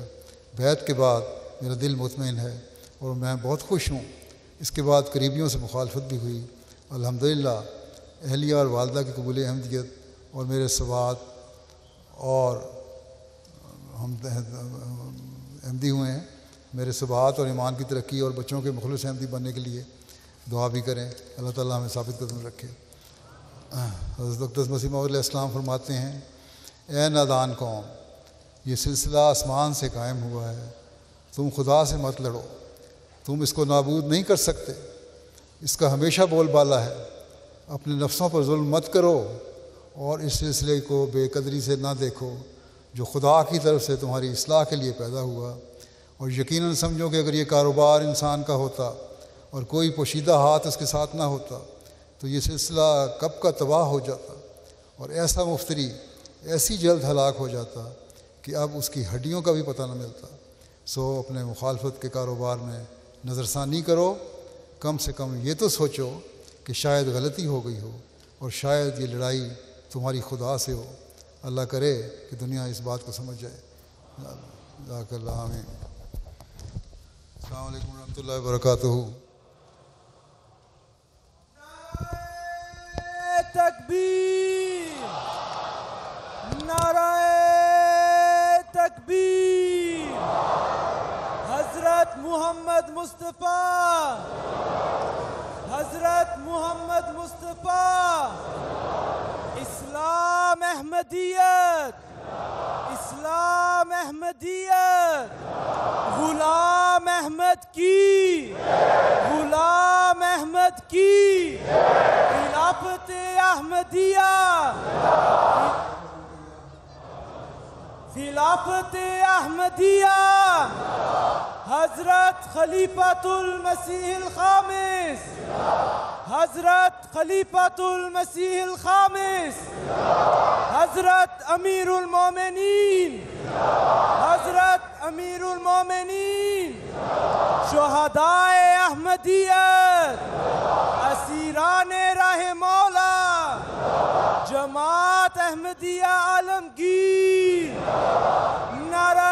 Speaker 2: بیعت کے بعد میرا دل مطمئن ہے اور میں بہت خوش ہوں۔ اس کے بعد قریبیوں سے مخالفت بھی ہوئی۔ الحمدللہ اہلیہ اور والدہ کی قبول احمدیت اور میرے ثبات اور ہم احمدی ہوئے ہیں۔ میرے ثبات اور ایمان کی ترقی اور بچوں کے مخلص احمدی بننے کے لیے دعا بھی کریں۔ اللہ تعالیٰ ہمیں ثابت قدم رکھے۔ حضرت اقدس مسیح موعود علیہ السلام فرماتے ہیں، اے نادان قوم، یہ سلسلہ آسمان سے قائم ہوا ہے، تم خدا سے مت لڑو، تم اس کو نابود نہیں کر سکتے، اس کا ہمیشہ بول بالا ہے، اپنے نفسوں پر ظلم مت کرو اور اس سلسلے کو بے قدری سے نہ دیکھو جو خدا کی طرف سے تمہاری اصلاح کے لیے پیدا ہوا، اور یقیناً سمجھو کہ اگر یہ کاروبار انسان کا ہوتا اور کوئی پوشیدہ ہاتھ اس کے ساتھ نہ ہوتا تو یہ سلسلہ کب کا تباہ ہو جاتا اور ایسا مفتری ایسی جلد ہلاک ہو جاتا کہ اب اس کی ہڈیوں کا بھی پتہ نہ ملتا۔ سو اپنے مخالفت کے کاروبار میں نظر ثانی کرو، کم سے کم یہ تو سوچو کہ شاید غلطی ہو گئی ہو اور شاید یہ لڑائی تمہاری خدا سے ہو۔ اللہ کرے کہ دنیا اس بات کو سمجھ جائے۔ جزاک اللہ، آمین۔ السلام علیکم ورحمۃ اللہ وبرکاتہ۔
Speaker 5: تکبیر، نعرہ تکبیر، حضرت محمد مصطفیٰ، حضرت محمد مصطفیٰ، اسلام احمدیت، اسلام احمدیت، غلام احمد کی، غلام احمد کی، خلافت احمدیہ، خلافت احمدیہ، حضرت خلیفۃ المسیح الخامس، حضرت خلیفۃ المسیح الخامس، حضرت امیر المومنین، حضرت امیر المومنین، شہدائے احمدیت، اسیران راہ مولا، جماعت احمدیہ عالمگیر، نعرہ